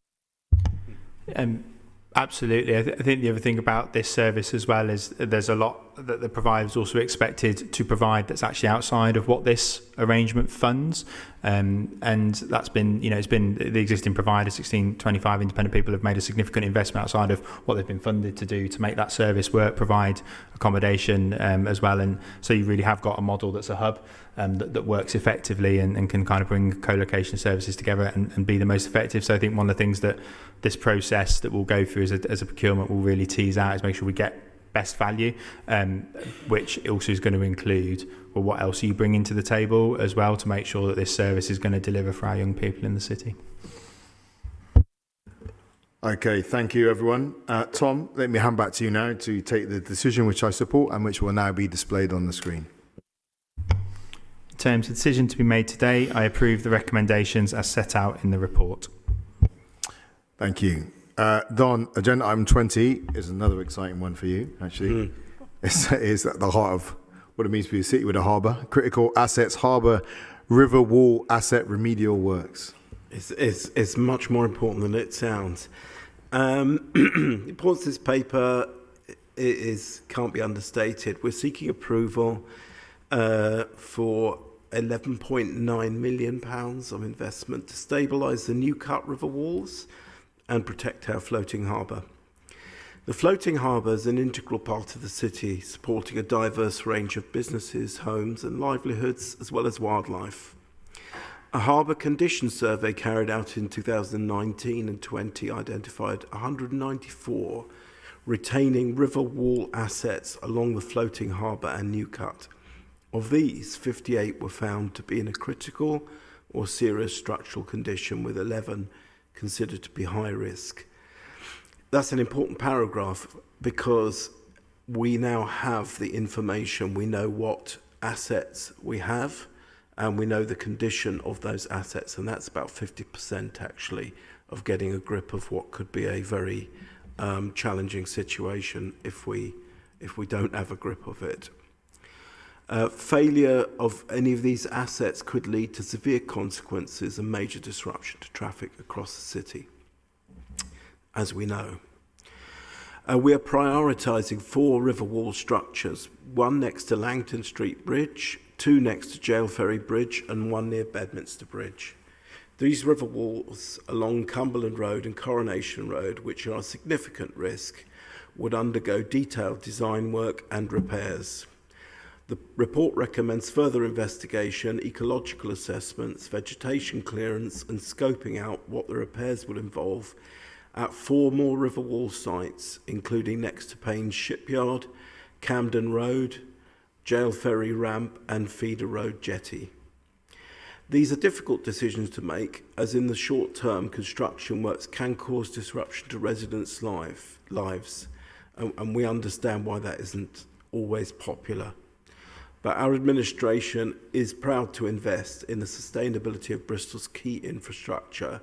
F: Absolutely. I think the other thing about this service as well is there's a lot that the provider is also expected to provide that's actually outside of what this arrangement funds. And that's been, it's been the existing provider, 1625 independent people have made a significant investment outside of what they've been funded to do to make that service work, provide accommodation as well. And so you really have got a model that's a hub that works effectively and can kind of bring co-location services together and be the most effective. So I think one of the things that this process that we'll go through as a procurement will really tease out is make sure we get best value, which also is going to include, well, what else are you bringing to the table as well to make sure that this service is going to deliver for our young people in the city.
A: Okay, thank you, everyone. Tom, let me hand back to you now to take the decision which I support and which will now be displayed on the screen.
F: In terms of the decision to be made today, I approve the recommendations as set out in the report.
A: Thank you. Don, agenda item 20 is another exciting one for you, actually. It's at the heart of what it means to be a city with a harbour. Critical assets, harbour, river wall asset remedial works.
D: It's much more important than it sounds. The importance of this paper can't be understated. We're seeking approval for £11.9 million of investment to stabilise the New Cut River walls and protect our floating harbour. The floating harbour is an integral part of the city, supporting a diverse range of businesses, homes and livelihoods, as well as wildlife. A harbour condition survey carried out in 2019 and 20 identified 194 retaining river wall assets along the floating harbour and New Cut. Of these, 58 were found to be in a critical or serious structural condition, with 11 considered to be high risk. That's an important paragraph because we now have the information. We know what assets we have and we know the condition of those assets, and that's about 50% actually of getting a grip of what could be a very challenging situation if we don't have a grip of it. Failure of any of these assets could lead to severe consequences and major disruption to traffic across the city, as we know. We are prioritising 4 river wall structures, 1 next to Langton Street Bridge, 2 next to Jail Ferry Bridge and 1 near Bedminster Bridge. These river walls along Cumberland Road and Coronation Road, which are a significant risk, would undergo detailed design work and repairs. The report recommends further investigation, ecological assessments, vegetation clearance and scoping out what the repairs would involve at 4 more river wall sites, including next to Payne's Shipyard, Camden Road, Jail Ferry Ramp and Feeder Road Jetty. These are difficult decisions to make, as in the short term, construction works can cause disruption to residents' lives, and we understand why that isn't always popular. But our administration is proud to invest in the sustainability of Bristol's key infrastructure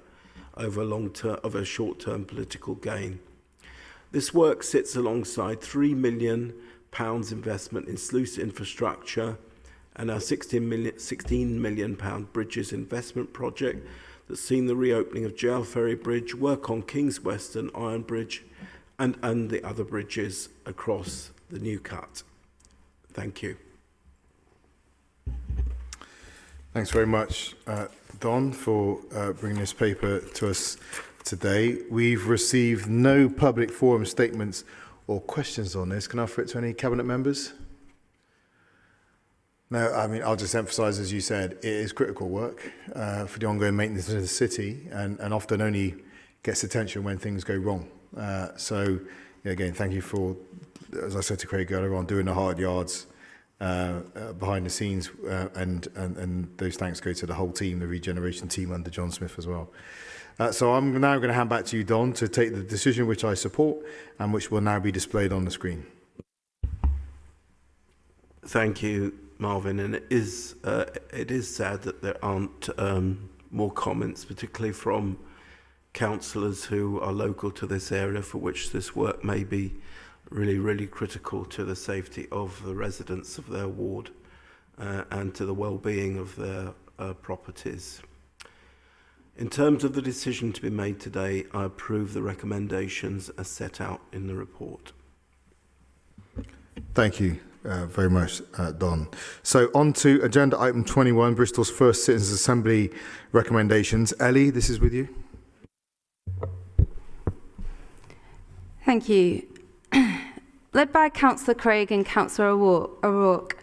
D: over short-term political gain. This work sits alongside £3 million investment in sluice infrastructure and our £16 million bridges investment project that's seen the reopening of Jail Ferry Bridge, work on King's Western Iron Bridge and the other bridges across the New Cut. Thank you.
A: Thanks very much, Don, for bringing this paper to us today. We've received no public forum statements or questions on this. Can I offer it to any Cabinet members? No, I mean, I'll just emphasise, as you said, it is critical work for the ongoing maintenance of the city and often only gets attention when things go wrong. So, yeah, again, thank you for, as I said to Craig earlier on, doing the hard yards behind the scenes, and those thanks go to the whole team, the Regeneration team under John Smith as well. So I'm now going to hand back to you, Don, to take the decision which I support and which will now be displayed on the screen.
D: Thank you, Marvin. And it is sad that there aren't more comments, particularly from councillors who are local to this area, for which this work may be really, really critical to the safety of the residents of their ward and to the well-being of their properties. In terms of the decision to be made today, I approve the recommendations as set out in the report.
A: Thank you very much, Don. So on to agenda item 21, Bristol's first Citizens' Assembly recommendations. Ellie, this is with you.
K: Thank you. Led by Councillor Craig and Councillor O'Rourke,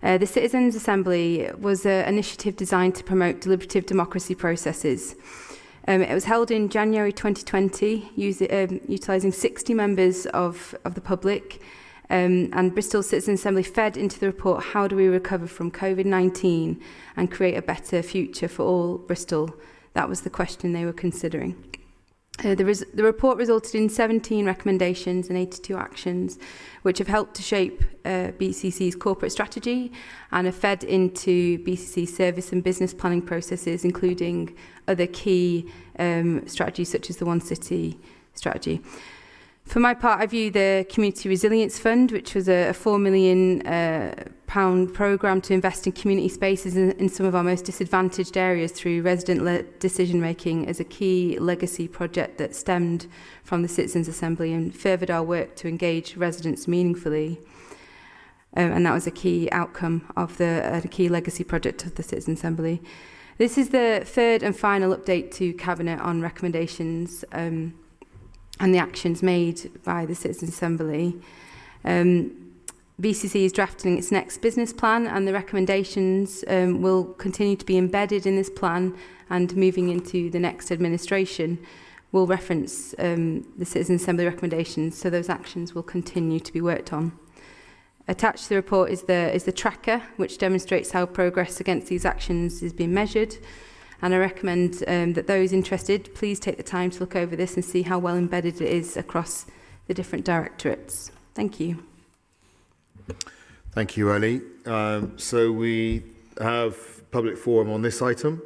K: the Citizens' Assembly was an initiative designed to promote deliberative democracy processes. It was held in January 2020, utilising 60 members of the public, and Bristol Citizens' Assembly fed into the report, how do we recover from COVID-19 and create a better future for all Bristol? That was the question they were considering. The report resulted in 17 recommendations and 82 actions, which have helped to shape BCC's corporate strategy and have fed into BCC's service and business planning processes, including other key strategies such as the One City strategy. For my part, I view the Community Resilience Fund, which was a £4 million programme to invest in community spaces in some of our most disadvantaged areas through resident-led decision-making, as a key legacy project that stemmed from the Citizens' Assembly and furthered our work to engage residents meaningfully. And that was a key outcome of the key legacy project of the Citizens' Assembly. This is the third and final update to Cabinet on recommendations and the actions made by the Citizens' Assembly. BCC is drafting its next business plan, and the recommendations will continue to be embedded in this plan, and moving into the next administration will reference the Citizens' Assembly recommendations, so those actions will continue to be worked on. Attached to the report is the tracker, which demonstrates how progress against these actions is being measured. And I recommend that those interested, please take the time to look over this and see how well embedded it is across the different directorates. Thank you.
A: Thank you, Ellie. So we have public forum on this item.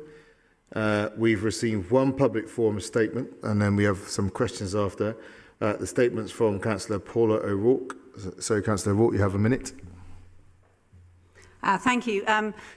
A: We've received one public forum statement, and then we have some questions after. The statements from Councillor Paula O'Rourke. So, Councillor O'Rourke, you have a minute.
L: Thank you.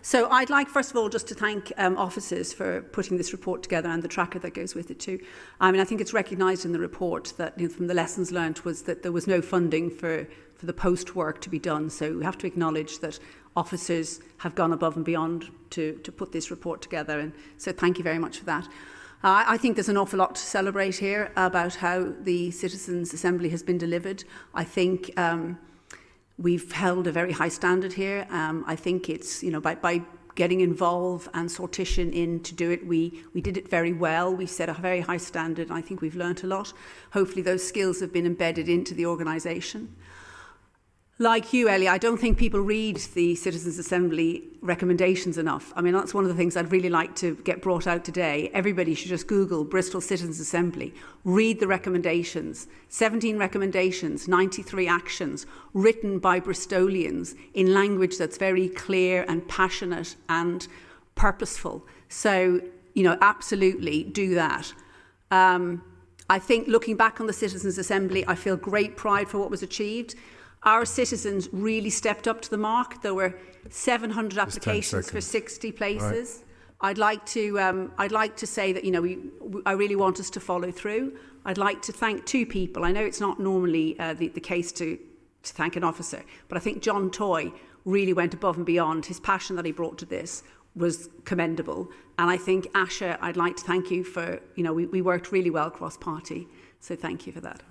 L: So I'd like, first of all, just to thank officers for putting this report together and the tracker that goes with it too. I mean, I think it's recognised in the report that, you know, from the lessons learned was that there was no funding for the post work to be done. So we have to acknowledge that officers have gone above and beyond to put this report together. And so thank you very much for that. I think there's an awful lot to celebrate here about how the Citizens' Assembly has been delivered. I think we've held a very high standard here. I think it's, you know, by getting involved and Sortition in to do it, we did it very well. We set a very high standard, and I think we've learnt a lot. Hopefully those skills have been embedded into the organisation. Like you, Ellie, I don't think people read the Citizens' Assembly recommendations enough. I mean, that's one of the things I'd really like to get brought out today. Everybody should just Google Bristol Citizens' Assembly, read the recommendations. 17 recommendations, 93 actions, written by Bristolians in language that's very clear and passionate and purposeful. So, you know, absolutely do that. I think looking back on the Citizens' Assembly, I feel great pride for what was achieved. Our citizens really stepped up to the mark. There were 700 applications for 60 places. Right. I'd like to say that, you know, I really want us to follow through. I'd like to thank two people. I know it's not normally the case to thank an officer, but I think John Toy really went above and beyond. His passion that he brought to this was commendable. And I think, Asha, I'd like to thank you for, you know, we worked really well cross-party. So thank you for that.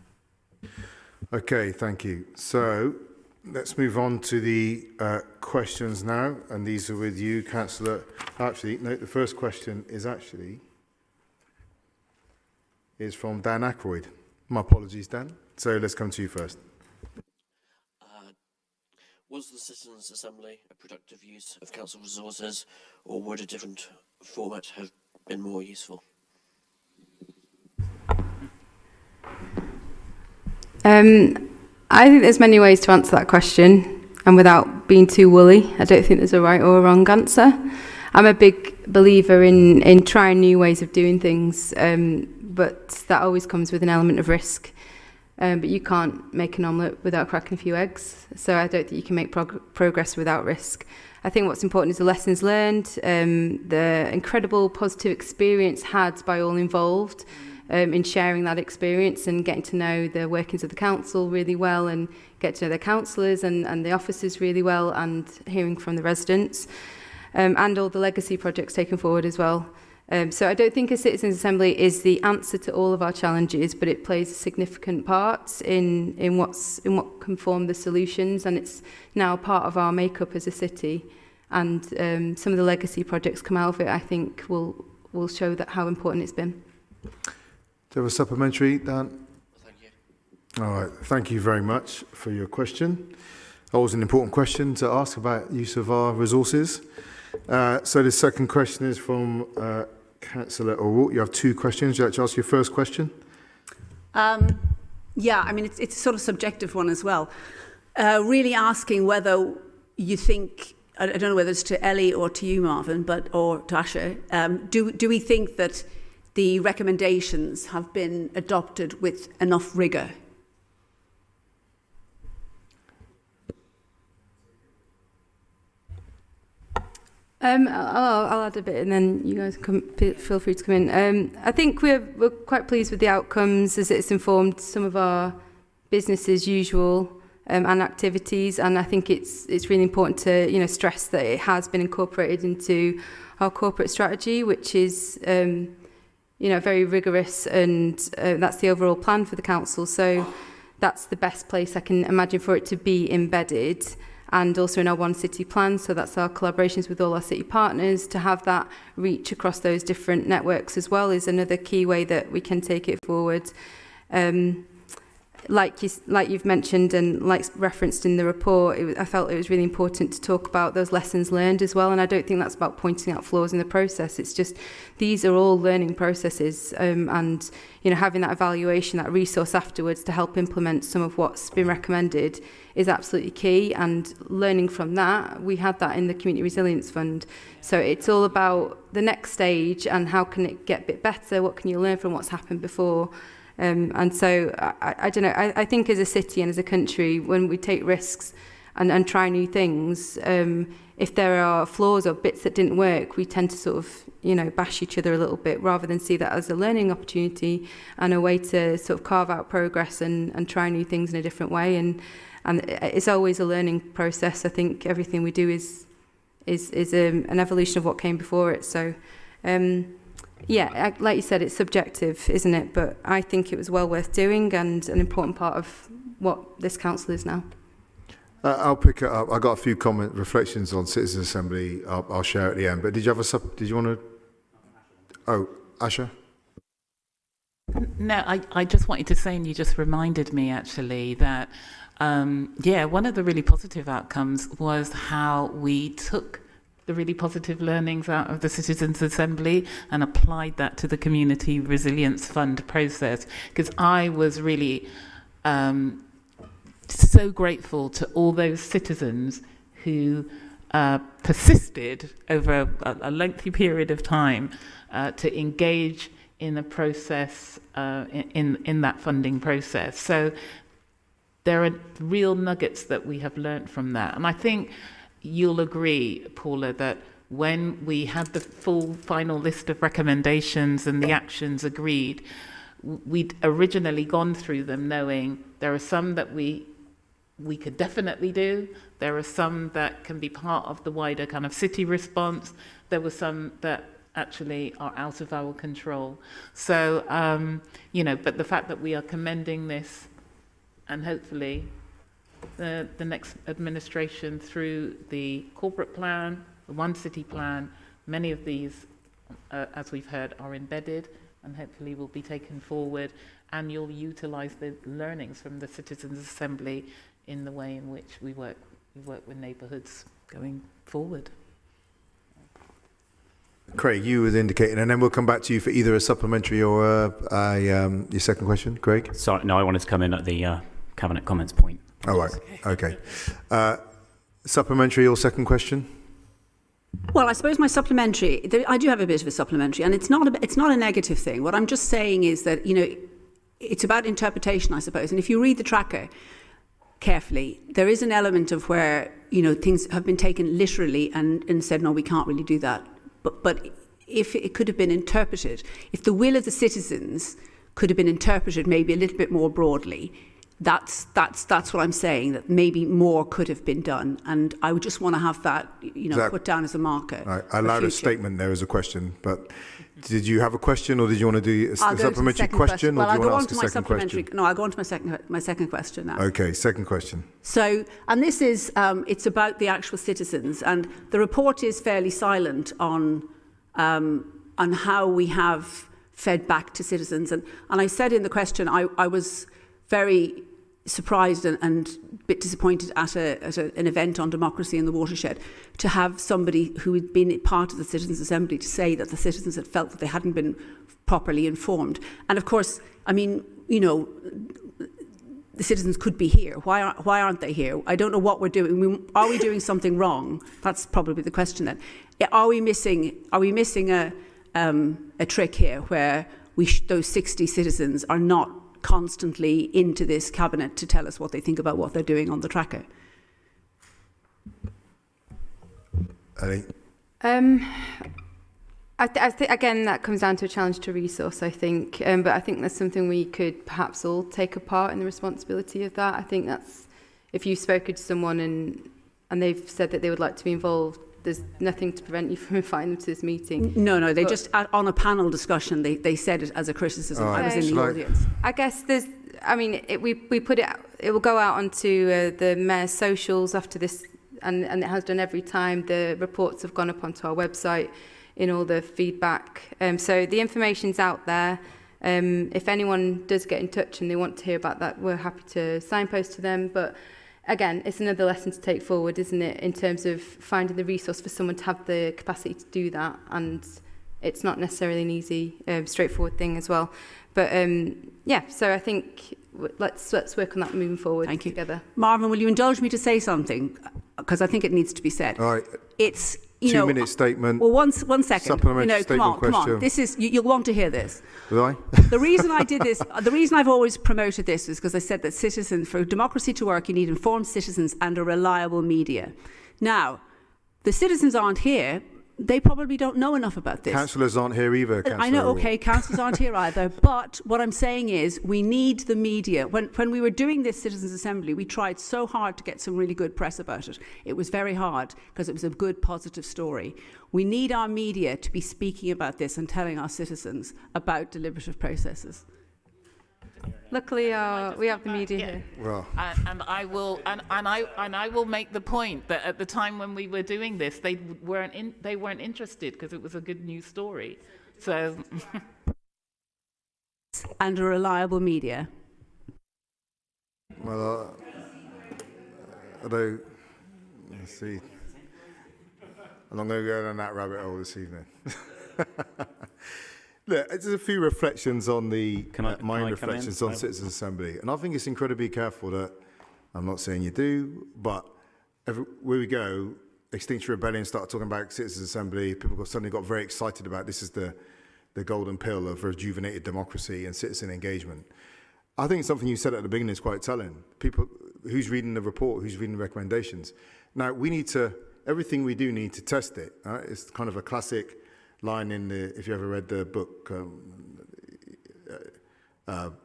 A: Okay, thank you. So let's move on to the questions now, and these are with you, Councillor. Actually, no, the first question is from Dan Aykroyd. My apologies, Dan. So let's come to you first.
J: Was the Citizens' Assembly a productive use of council resources, or would a different format have been more useful?
K: I think there's many ways to answer that question, and without being too woolly, I don't think there's a right or a wrong answer. I'm a big believer in trying new ways of doing things, but that always comes with an element of risk. But you can't make an omelette without cracking a few eggs, so I don't think you can make progress without risk. I think what's important is the lessons learned, the incredible positive experience had by all involved, in sharing that experience and getting to know the workings of the council really well, and get to know their councillors and the officers really well, and hearing from the residents, and all the legacy projects taken forward as well. So I don't think a Citizens' Assembly is the answer to all of our challenges, but it plays a significant part in what can form the solutions, and it's now part of our makeup as a city. And some of the legacy projects come out of it, I think, will show that how important it's been.
A: Do you have a supplementary, Dan?
J: Thank you.
A: All right, thank you very much for your question. Always an important question to ask about use of our resources. So the second question is from Councillor O'Rourke. You have two questions. Would you like to ask your first question?
L: Yeah, I mean, it's a sort of subjective one as well. Really asking whether you think, I don't know whether it's to Ellie or to you, Marvin, or to Asha, do we think that the recommendations have been adopted with enough rigour?
K: I'll add a bit, and then you guys can feel free to come in. I think we're quite pleased with the outcomes, as it's informed some of our business as usual and activities, and I think it's really important to stress that it has been incorporated into our corporate strategy, which is very rigorous, and that's the overall plan for the council. So that's the best place I can imagine for it to be embedded. And also in our One City plan, so that's our collaborations with all our city partners, to have that reach across those different networks as well is another key way that we can take it forward. Like you've mentioned and like referenced in the report, I felt it was really important to talk about those lessons learned as well, and I don't think that's about pointing out flaws in the process. It's just these are all learning processes, and having that evaluation, that resource afterwards to help implement some of what's been recommended is absolutely key. And learning from that, we had that in the Community Resilience Fund. So it's all about the next stage and how can it get a bit better, what can you learn from what's happened before. And so I don't know, I think as a city and as a country, when we take risks and try new things, if there are flaws or bits that didn't work, we tend to sort of, bash each other a little bit, rather than see that as a learning opportunity and a way to sort of carve out progress and try new things in a different way. And it's always a learning process. I think everything we do is an evolution of what came before it. So, yeah, like you said, it's subjective, isn't it? But I think it was well worth doing and an important part of what this council is now.
A: I'll pick it up. I got a few reflections on Citizens' Assembly. I'll share at the end. But did you have did you want to? Oh, Asha?
B: No, I just wanted to say, and you just reminded me actually, that one of the really positive outcomes was how we took the really positive learnings out of the Citizens' Assembly and applied that to the Community Resilience Fund process. Because I was really so grateful to all those citizens who persisted over a lengthy period of time to engage in the process, in that funding process. So there are real nuggets that we have learnt from that. And I think you'll agree, Paula, that when we had the full final list of recommendations and the actions agreed, we'd originally gone through them knowing there are some that we could definitely do. There are some that can be part of the wider kind of city response. There were some that actually are out of our control. So, but the fact that we are commending this, and hopefully the next administration through the corporate plan, the One City plan, many of these, as we've heard, are embedded and hopefully will be taken forward, and you'll utilise the learnings from the Citizens' Assembly in the way in which we work with neighbourhoods going forward.
A: Craig, you was indicating, and then we'll come back to you for either a supplementary or your second question. Craig?
I: Sorry, no, I wanted to come in at the Cabinet comments point.
A: All right, okay. Supplementary or second question?
L: Well, I suppose my supplementary, I do have a bit of a supplementary, and it's not a negative thing. What I'm just saying is that, it's about interpretation, I suppose. And if you read the tracker carefully, there is an element of where, things have been taken literally and said, no, we can't really do that. But if it could have been interpreted, if the will of the citizens could have been interpreted maybe a little bit more broadly, that's what I'm saying, that maybe more could have been done. And I would just want to have that, put down as a marker.
A: Right. I allowed a statement there as a question, but did you have a question, or did you want to do a supplementary question, or do you want to ask a second question?
L: No, I'll go on to my second question now.
A: Okay, second question.
L: So, and this is, it's about the actual citizens, and the report is fairly silent on how we have fed back to citizens. And I said in the question, I was very surprised and a bit disappointed at an event on democracy in the watershed to have somebody who had been part of the Citizens' Assembly to say that the citizens had felt that they hadn't been properly informed. And of course, I mean, the citizens could be here. Why aren't they here? I don't know what we're doing. Are we doing something wrong? That's probably the question then. Are we missing a trick here where those 60 citizens are not constantly into this cabinet to tell us what they think about what they're doing on the tracker?
A: I
K: think again that comes down to a challenge to resource, I think, but I think that's something we could perhaps all take a part in the responsibility of that. I think that's, if you've spoken to someone and they've said that they would like to be involved, there's nothing to prevent you from inviting them to this meeting.
L: No, they just, on a panel discussion, they said it as a criticism. I was in the audience.
K: I guess we put it will go out onto the mayor's socials after this, and it has done every time. The reports have gone up onto our website in all the feedback. So the information's out there. If anyone does get in touch and they want to hear about that, we're happy to signpost to them. But again, it's another lesson to take forward, isn't it, in terms of finding the resource for someone to have the capacity to do that. And it's not necessarily an easy, straightforward thing as well. But so I think let's work on that moving forward.
L: Thank you.
K: Together.
L: Marvin, will you indulge me to say something? Because I think it needs to be said.
A: All right.
L: It's,
A: 2-minute statement.
L: Well, one second.
A: Supplementary statement
L: come
A: question.
L: on. This is, you'll want to hear this.
A: Will I?
L: The reason I did this, the reason I've always promoted this is because I said that for democracy to work, you need informed citizens and a reliable media. Now, the citizens aren't here. They probably don't know enough about this.
A: Councillors aren't here either.
L: I know, okay, councillors aren't here either. But what I'm saying is we need the media. When we were doing this Citizens' Assembly, we tried so hard to get some really good press about it. It was very hard because it was a good, positive story. We need our media to be speaking about this and telling our citizens about deliberative processes.
K: Luckily, we have the media here.
A: Well.
B: And I will make the point that at the time when we were doing this, they weren't interested because it was a good news story. So.
L: And a reliable media.
A: Well, although, let's see. I'm not going to go down that rabbit hole this evening. Look, there's a few reflections on the, my reflections on Citizens Assembly. And I think it's incredibly careful that, I'm not saying you do, but where we go, Extinction Rebellion started talking about Citizens Assembly, people suddenly got very excited about this is the golden pill of rejuvenated democracy and citizen engagement. I think something you said at the beginning is quite telling. People, who's reading the report, who's reading the recommendations. Now, we need to, everything we do need to test it. It's kind of a classic line in the, if you ever read the book,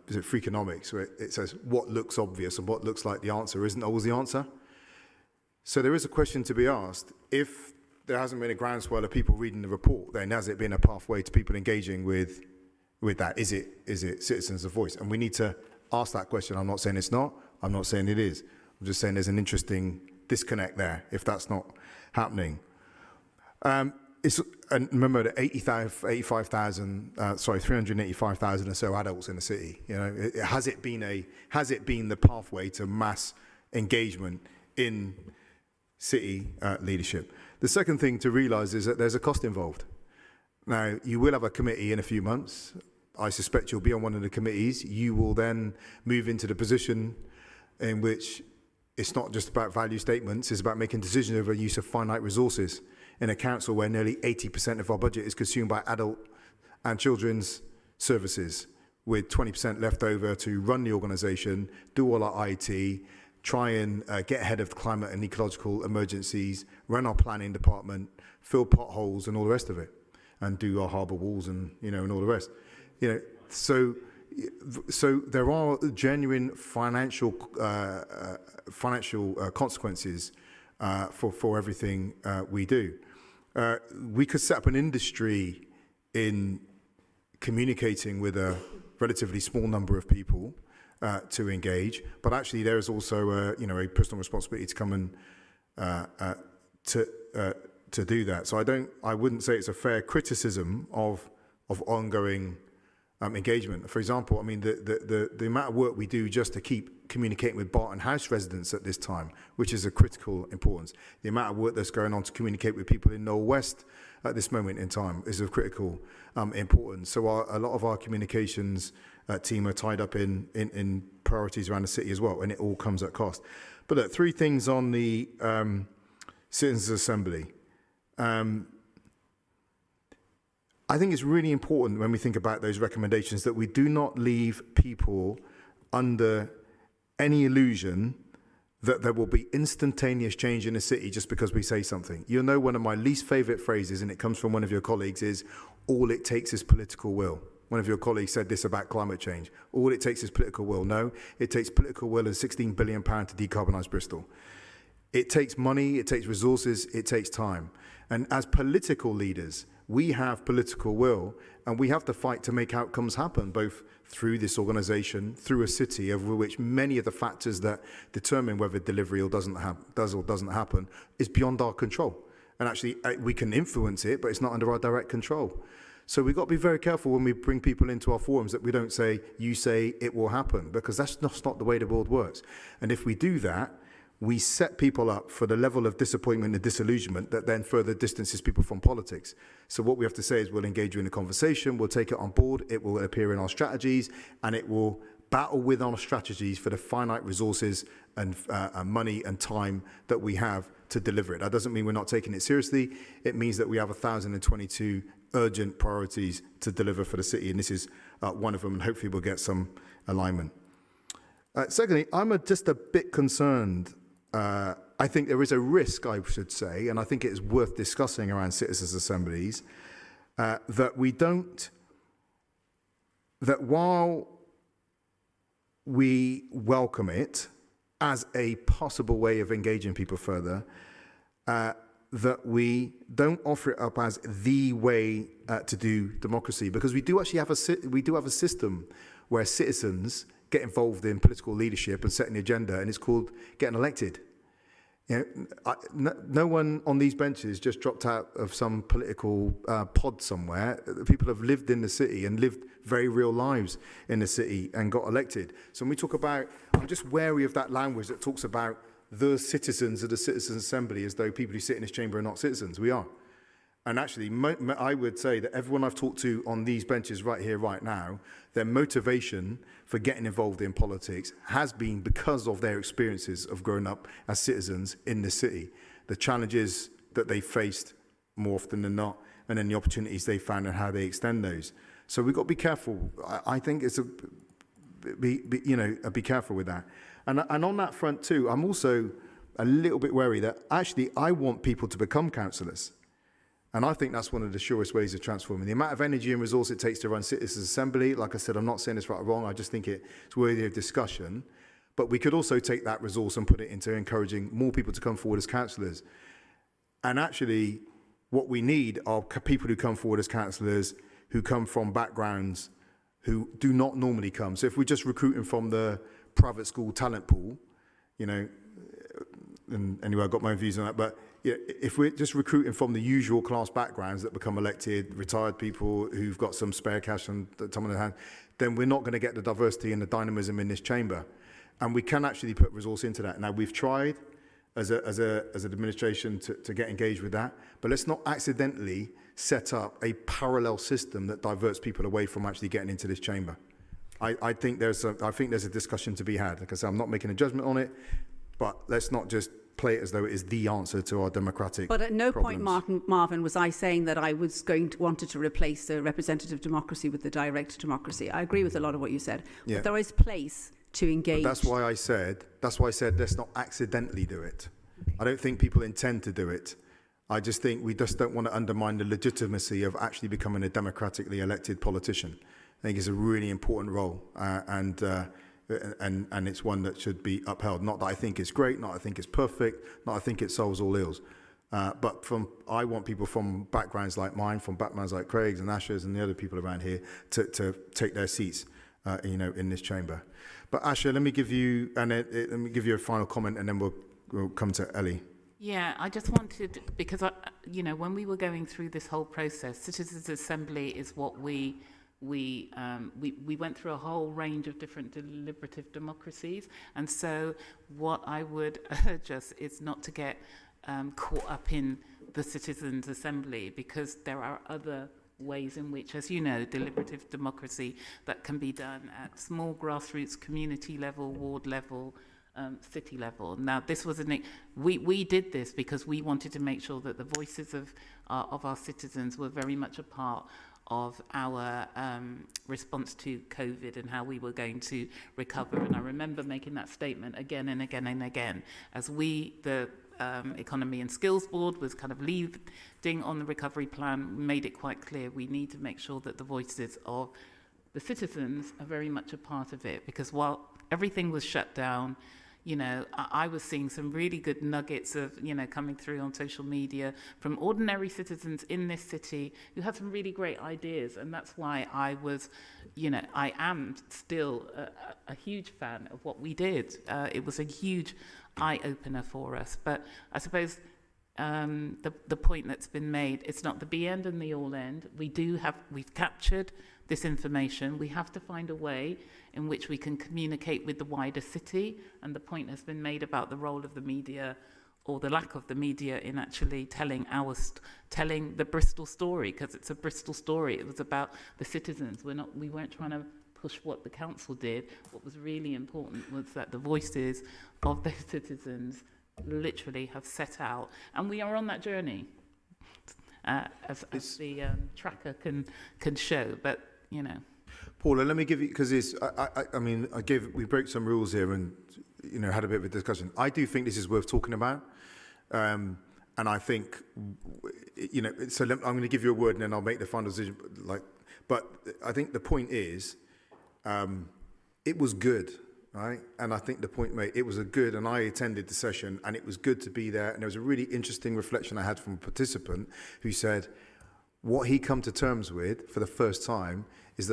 A: is it Freakonomics, where it says what looks obvious and what looks like the answer isn't always the answer. So there is a question to be asked. If there hasn't been a groundswell of people reading the report, then has it been a pathway to people engaging with that? Is it citizens of voice? And we need to ask that question. I'm not saying it's not. I'm not saying it is. I'm just saying there's an interesting disconnect there if that's not happening. And remember the 385,000 or so adults in the city. You know, has it been the pathway to mass engagement in city leadership? The second thing to realise is that there's a cost involved. Now, you will have a committee in a few months. I suspect you'll be on one of the committees. You will then move into the position in which it's not just about value statements, it's about making decisions over the use of finite resources in a council where nearly 80% of our budget is consumed by adult and children's services, with 20% left over to run the organisation, do all our IT, try and get ahead of climate and ecological emergencies, run our planning department, fill potholes and all the rest of it, and do our harbour walls and, you know, and all the rest. You know, so there are genuine financial consequences for everything we do. We could set up an industry in communicating with a relatively small number of people to engage, but actually there is also a personal responsibility to come and to do that. So I wouldn't say it's a fair criticism of ongoing engagement. For example, I mean the amount of work we do just to keep communicating with Barton House residents at this time, which is of critical importance. The amount of work that's going on to communicate with people in Knoll West at this moment in time is of critical importance. So a lot of our communications team are tied up in priorities around the city as well, and it all comes at cost. But look, 3 things on the Citizens Assembly. I think it's really important when we think about those recommendations that we do not leave people under any illusion that there will be instantaneous change in the city just because we say something. You'll know one of my least favourite phrases, and it comes from one of your colleagues, is all it takes is political will. One of your colleagues said this about climate change. All it takes is political will. No, it takes political will and £16 billion to decarbonise Bristol. It takes money, it takes resources, it takes time. And as political leaders, we have political will, and we have to fight to make outcomes happen, both through this organisation, through a city over which many of the factors that determine whether delivery does or doesn't happen is beyond our control. And actually, we can influence it, but it's not under our direct control. So we've got to be very careful when we bring people into our forums that we don't say, you say it will happen, because that's not the way the world works. And if we do that, we set people up for the level of disappointment and disillusionment that then further distances people from politics. So what we have to say is we'll engage you in a conversation, we'll take it on board, it will appear in our strategies, and it will battle with our strategies for the finite resources and money and time that we have to deliver it. That doesn't mean we're not taking it seriously. It means that we have 1,022 urgent priorities to deliver for the city, and this is one of them, and hopefully we'll get some alignment. Secondly, I'm just a bit concerned. I think there is a risk, I should say, and I think it is worth discussing around citizens' assemblies, that while we welcome it as a possible way of engaging people further, that we don't offer it up as the way to do democracy, because we do actually have a system where citizens get involved in political leadership and setting the agenda, and it's called getting elected. You know, no one on these benches just dropped out of some political pod somewhere. People have lived in the city and lived very real lives in the city and got elected. So when we talk about, I'm just wary of that language that talks about the citizens of the Citizens' Assembly as though people who sit in this chamber are not citizens. We are. And actually, I would say that everyone I've talked to on these benches right here, right now, their motivation for getting involved in politics has been because of their experiences of growing up as citizens in the city, the challenges that they faced more often than not, and then the opportunities they found and how they extend those. So we've got to be careful. I think it's be careful with that. And on that front too, I'm also a little bit wary that actually I want people to become councillors. And I think that's one of the surest ways of transforming. The amount of energy and resource it takes to run Citizens' Assembly, like I said, I'm not saying it's right or wrong, I just think it's worthy of discussion. But we could also take that resource and put it into encouraging more people to come forward as councillors. And actually, what we need are people who come forward as councillors who come from backgrounds who do not normally come. So if we're just recruiting from the private school talent pool, and anyway, I've got my own views on that, but yeah, if we're just recruiting from the usual class backgrounds that become elected, retired people who've got some spare cash and time on their hand, then we're not going to get the diversity and the dynamism in this chamber. And we can actually put resource into that. Now, we've tried as an administration to get engaged with that, but let's not accidentally set up a parallel system that diverts people away from actually getting into this chamber. I think there's a discussion to be had. Like I said, I'm not making a judgment on it, but let's not just play it as though it is the answer to our democratic
L: But at no
A: problems.
L: point, Marvin, was I saying that I was wanted to replace the representative democracy with the direct democracy. I agree with a lot of what you said.
A: Yeah.
L: But there is place to engage.
A: But that's why I said let's not accidentally do it. Okay. I don't think people intend to do it. I just think we just don't want to undermine the legitimacy of actually becoming a democratically elected politician. I think it's a really important role, and it's one that should be upheld. Not that I think it's great, not that I think it's perfect, not that I think it solves all ills. But I want people from backgrounds like mine, from backgrounds like Craig's and Asher's and the other people around here to take their seats, in this chamber. But Asher, let me give you a final comment, and then we'll come to Ellie.
B: Yeah, I just wanted, because when we were going through this whole process, Citizens' Assembly is what we went through a whole range of different deliberative democracies, and so what I would urge us is not to get caught up in the Citizens' Assembly, because there are other ways in which, as you know, deliberative democracy that can be done at small grassroots, community level, ward level, city level. Now, this was we did this because we wanted to make sure that the voices of our citizens were very much a part of our response to COVID and how we were going to recover. And I remember making that statement again and again and again as the Economy and Skills Board was kind of leading on the recovery plan, made it quite clear we need to make sure that the voices of the citizens are very much a part of it, because while everything was shut down, I was seeing some really good nuggets of, coming through on social media from ordinary citizens in this city who had some really great ideas. And that's why I was, I am still a huge fan of what we did. It was a huge eye-opener for us. But I suppose the point that's been made, it's not the be end and the all end. We've captured this information. We have to find a way in which we can communicate with the wider city, and the point has been made about the role of the media, or the lack of the media, in actually telling the Bristol story, because it's a Bristol story. It was about the citizens. We weren't trying to push what the council did. What was really important was that the voices of the citizens literally have set out, and we are on that journey, as the tracker can show. But
A: Paula, let me give you, because we broke some rules here and had a bit of a discussion. I do think this is worth talking about, and I think so I'm going to give you a word and then I'll make the final decision. But I think the point is, it was good, right? And I think the point made, it was a good, and I attended the session, and it was good to be there. And there was a really interesting reflection I had from a participant who said what he come to terms with for the first time is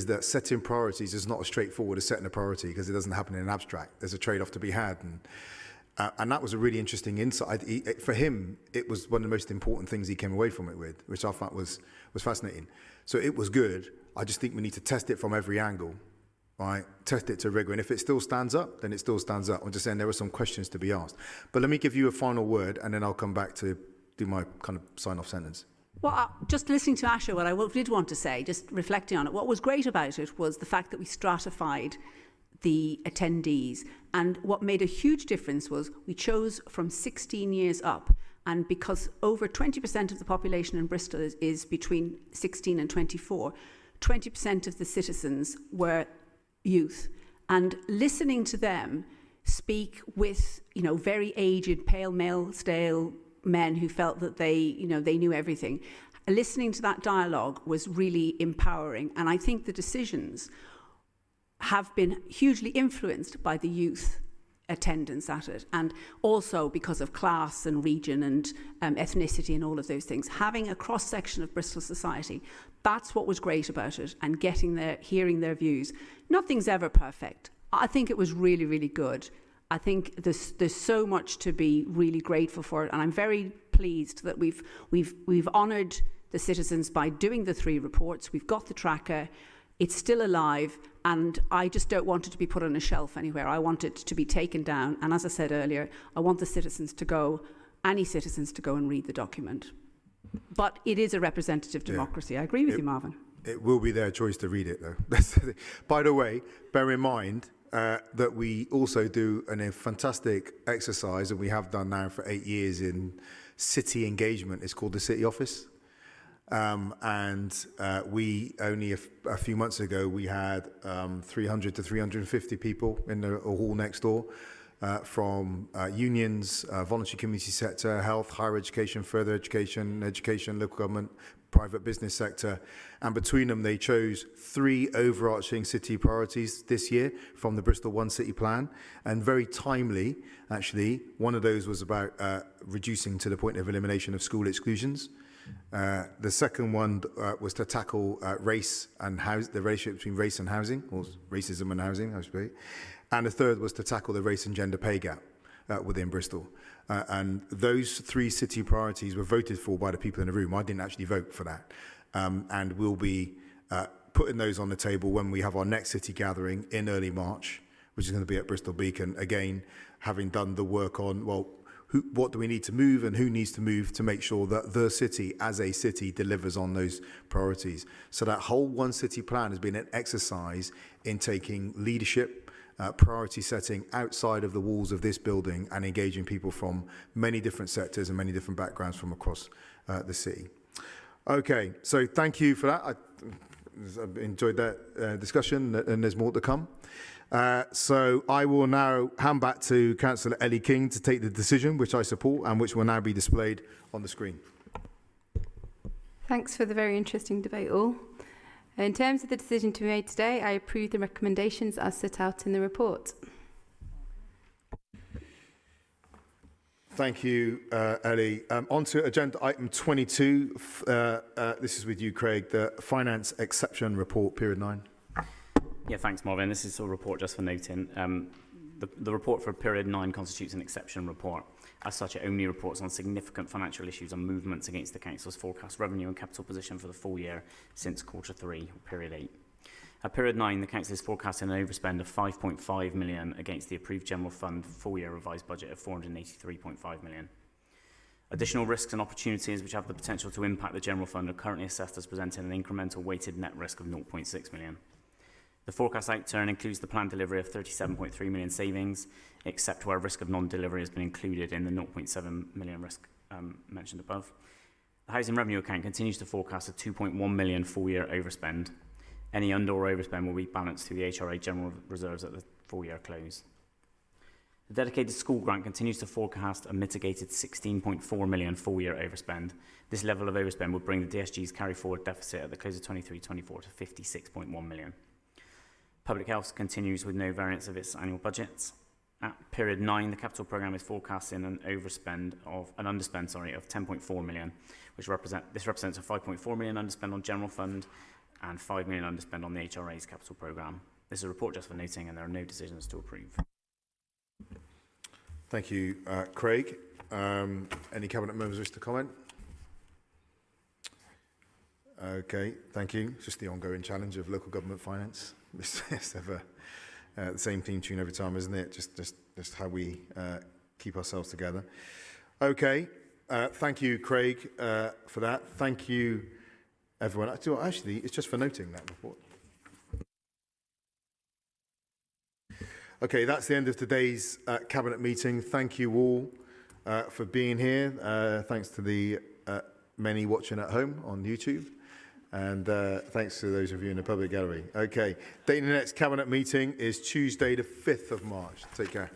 A: that setting priorities is not as straightforward as setting a priority, because it doesn't happen in an abstract. There's a trade-off to be had, and that was a really interesting insight. For him, it was one of the most important things he came away from it with, which I found was fascinating. So it was good. I just think we need to test it from every angle, right? Test it to rigor. And if it still stands up, then it still stands up. I'm just saying there are some questions to be asked. But let me give you a final word, and then I'll come back to do my kind of sign-off sentence.
L: Well, just listening to Asha, what I did want to say, just reflecting on it, what was great about it was the fact that we stratified the attendees. And what made a huge difference was we chose from 16 years up. And because over 20% of the population in Bristol is between 16 and 24, 20% of the citizens were youth. And listening to them speak with, very aged, pale male stale men who felt that they knew everything. Listening to that dialogue was really empowering. And I think the decisions have been hugely influenced by the youth attendance at it, and also because of class and region and ethnicity and all of those things. Having a cross-section of Bristol society, that's what was great about it, and hearing their views. Nothing's ever perfect. I think it was really, really good. I think there's so much to be really grateful for, and I'm very pleased that we've honoured the citizens by doing the 3 reports. We've got the tracker. It's still alive, and I just don't want it to be put on a shelf anywhere. I want it to be taken down, and as I said earlier, I want the citizens to go, any citizens to go and read the document. But it is a representative democracy. I agree with you, Marvin.
A: It will be their choice to read it, though. By the way, bear in mind that we also do a fantastic exercise, and we have done now for 8 years in city engagement. It's called the City Office. We only a few months ago, we had 300 to 350 people in a hall next door from unions, voluntary community sector, health, higher education, further education, local government, private business sector. And between them, they chose 3 overarching city priorities this year from the Bristol One City Plan. And very timely, actually, one of those was about reducing to the point of elimination of school exclusions. The second one was to tackle race and the relationship between race and housing, or racism and housing, I suppose. And the third was to tackle the race and gender pay gap within Bristol. And those 3 city priorities were voted for by the people in the room. I didn't actually vote for that. And we'll be putting those on the table when we have our next city gathering in early March, which is going to be at Bristol Beacon. Again, having done the work on, what do we need to move and who needs to move to make sure that the city as a city delivers on those priorities. So that whole One City Plan has been an exercise in taking leadership, priority setting outside of the walls of this building and engaging people from many different sectors and many different backgrounds from across the city. Okay, so thank you for that. I've enjoyed that discussion, and there's more to come. So I will now hand back to Councillor Ellie King to take the decision, which I support and which will now be displayed on the screen.
K: Thanks for the very interesting debate all. In terms of the decision to be made today, I approve the recommendations as set out in the report.
A: Thank you, Ellie. On to agenda item 22. This is with you, Craig, the Finance Exception Report, period 9.
I: Yeah, thanks, Marvin. This is a report just for noting. The report for period 9 constitutes an exception report. As such, it only reports on significant financial issues and movements against the Council's forecast revenue and capital position for the full year since quarter 3, period 8. At period 9, the Council is forecasting an overspend of 5.5 million against the approved general fund full year revised budget of 483.5 million. Additional risks and opportunities which have the potential to impact the general fund are currently assessed as presenting an incremental weighted net risk of 0.6 million. The forecast outturn includes the planned delivery of 37.3 million savings, except where risk of non-delivery has been included in the 0.7 million risk mentioned above. The housing revenue account continues to forecast a 2.1 million full-year overspend. Any under or overspend will be balanced through the HRA general reserves at the full-year close. The dedicated school grant continues to forecast a mitigated 16.4 million full-year overspend. This level of overspend would bring the DSG's carry-forward deficit at the close of 23-24 to 56.1 million. Public Health continues with no variance of its annual budgets. At period 9, the capital programme is forecasting an underspend of 10.4 million, which represents a 5.4 million underspend on general fund and 5 million underspend on the HRA's capital programme. This is a report just for noting, and there are no decisions to approve.
A: Thank you, Craig. Any Cabinet members wish to comment? Okay, thank you. It's just the ongoing challenge of local government finance. It's ever the same theme tune every time, isn't it? Just how we keep ourselves together. Okay, thank you, Craig, for that. Thank you, everyone. Actually, it's just for noting that report. Okay, that's the end of today's Cabinet meeting. Thank you all for being here. Thanks to the many watching at home on YouTube. And thanks to those of you in the public gallery. Okay, date of the next Cabinet meeting is Tuesday the 5th of March. Take care.